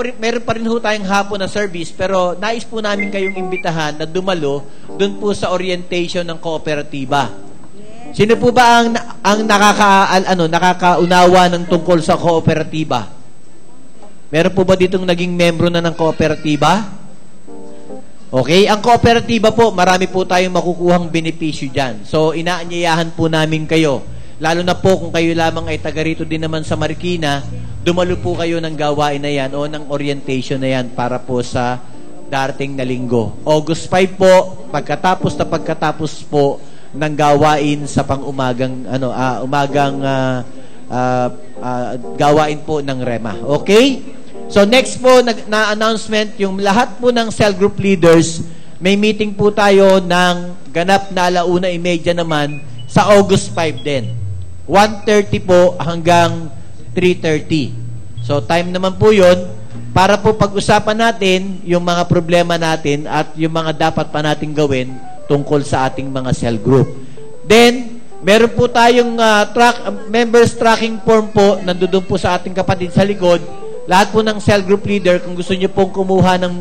pa rin ho tayong hapon na service, pero nais po namin kayong imbitahan na dumalo doon po sa orientation ng kooperatiba. Sino po ba ang nakakaunawa ng tungkol sa kooperatiba? Meron po ba ditong naging membro na ng kooperatiba? Okay, ang kooperatiba po, marami po tayong makukuhang benepisyo dyan. So, inaanyayahan po namin kayo. Lalo na po kung kayo lamang ay taga rito din naman sa Marikina, dumalo po kayo ng gawain na yan o ng orientation na yan para po sa darating na linggo. August 5 po, pagkatapos po ng gawain sa pang-umagang gawain po ng Rema. Okay? So next po na announcement, yung lahat po ng cell group leaders, may meeting po tayo ng ganap na 1:30 naman sa August 5 din. 1:30 po hanggang 3:30. So time naman po 'yon para po pag-usapan natin yung mga problema natin at yung mga dapat pa nating gawin tungkol sa ating mga cell group. Then, meron po tayong members tracking form po, nandoon po sa ating kapatid sa likod. Lahat po ng cell group leader, kung gusto niyo pong kumuha ng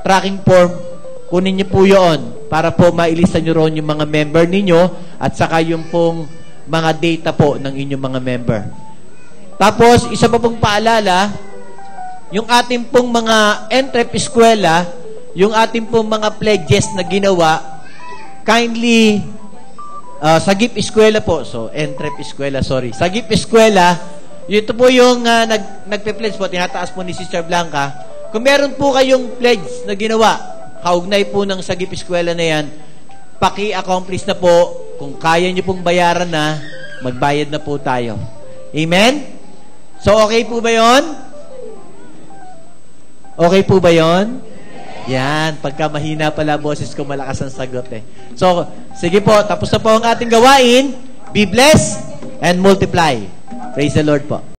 tracking form, kunin niyo po yun para po mailista niyo ron yung mga member ninyo at saka yung pong mga data po ng inyong mga member. Tapos, isa pa pong paalala, yung ating pong mga entrep eskwela, yung ating pong mga pledges na ginawa, kindly, sa GIP Eskwela po, so, entrep eskwela, sorry. Sa GIP Eskwela, ito po yung nagpe-pledge po, tinataas po ni Sister Blanca. Kung meron po kayong pledge na ginawa, kaugnay po ng sa GIP Eskwela na yan, paki-accomplish na po. Kung kaya nyo pong bayaran na, magbayad na po tayo. Amen? So, okay po ba yon? Okay po ba yon? Yan, pagka mahina pala boses ko, malakas ang sagot eh. So, sige po, tapos na po ang ating gawain. Be blessed and multiply. Praise the Lord po.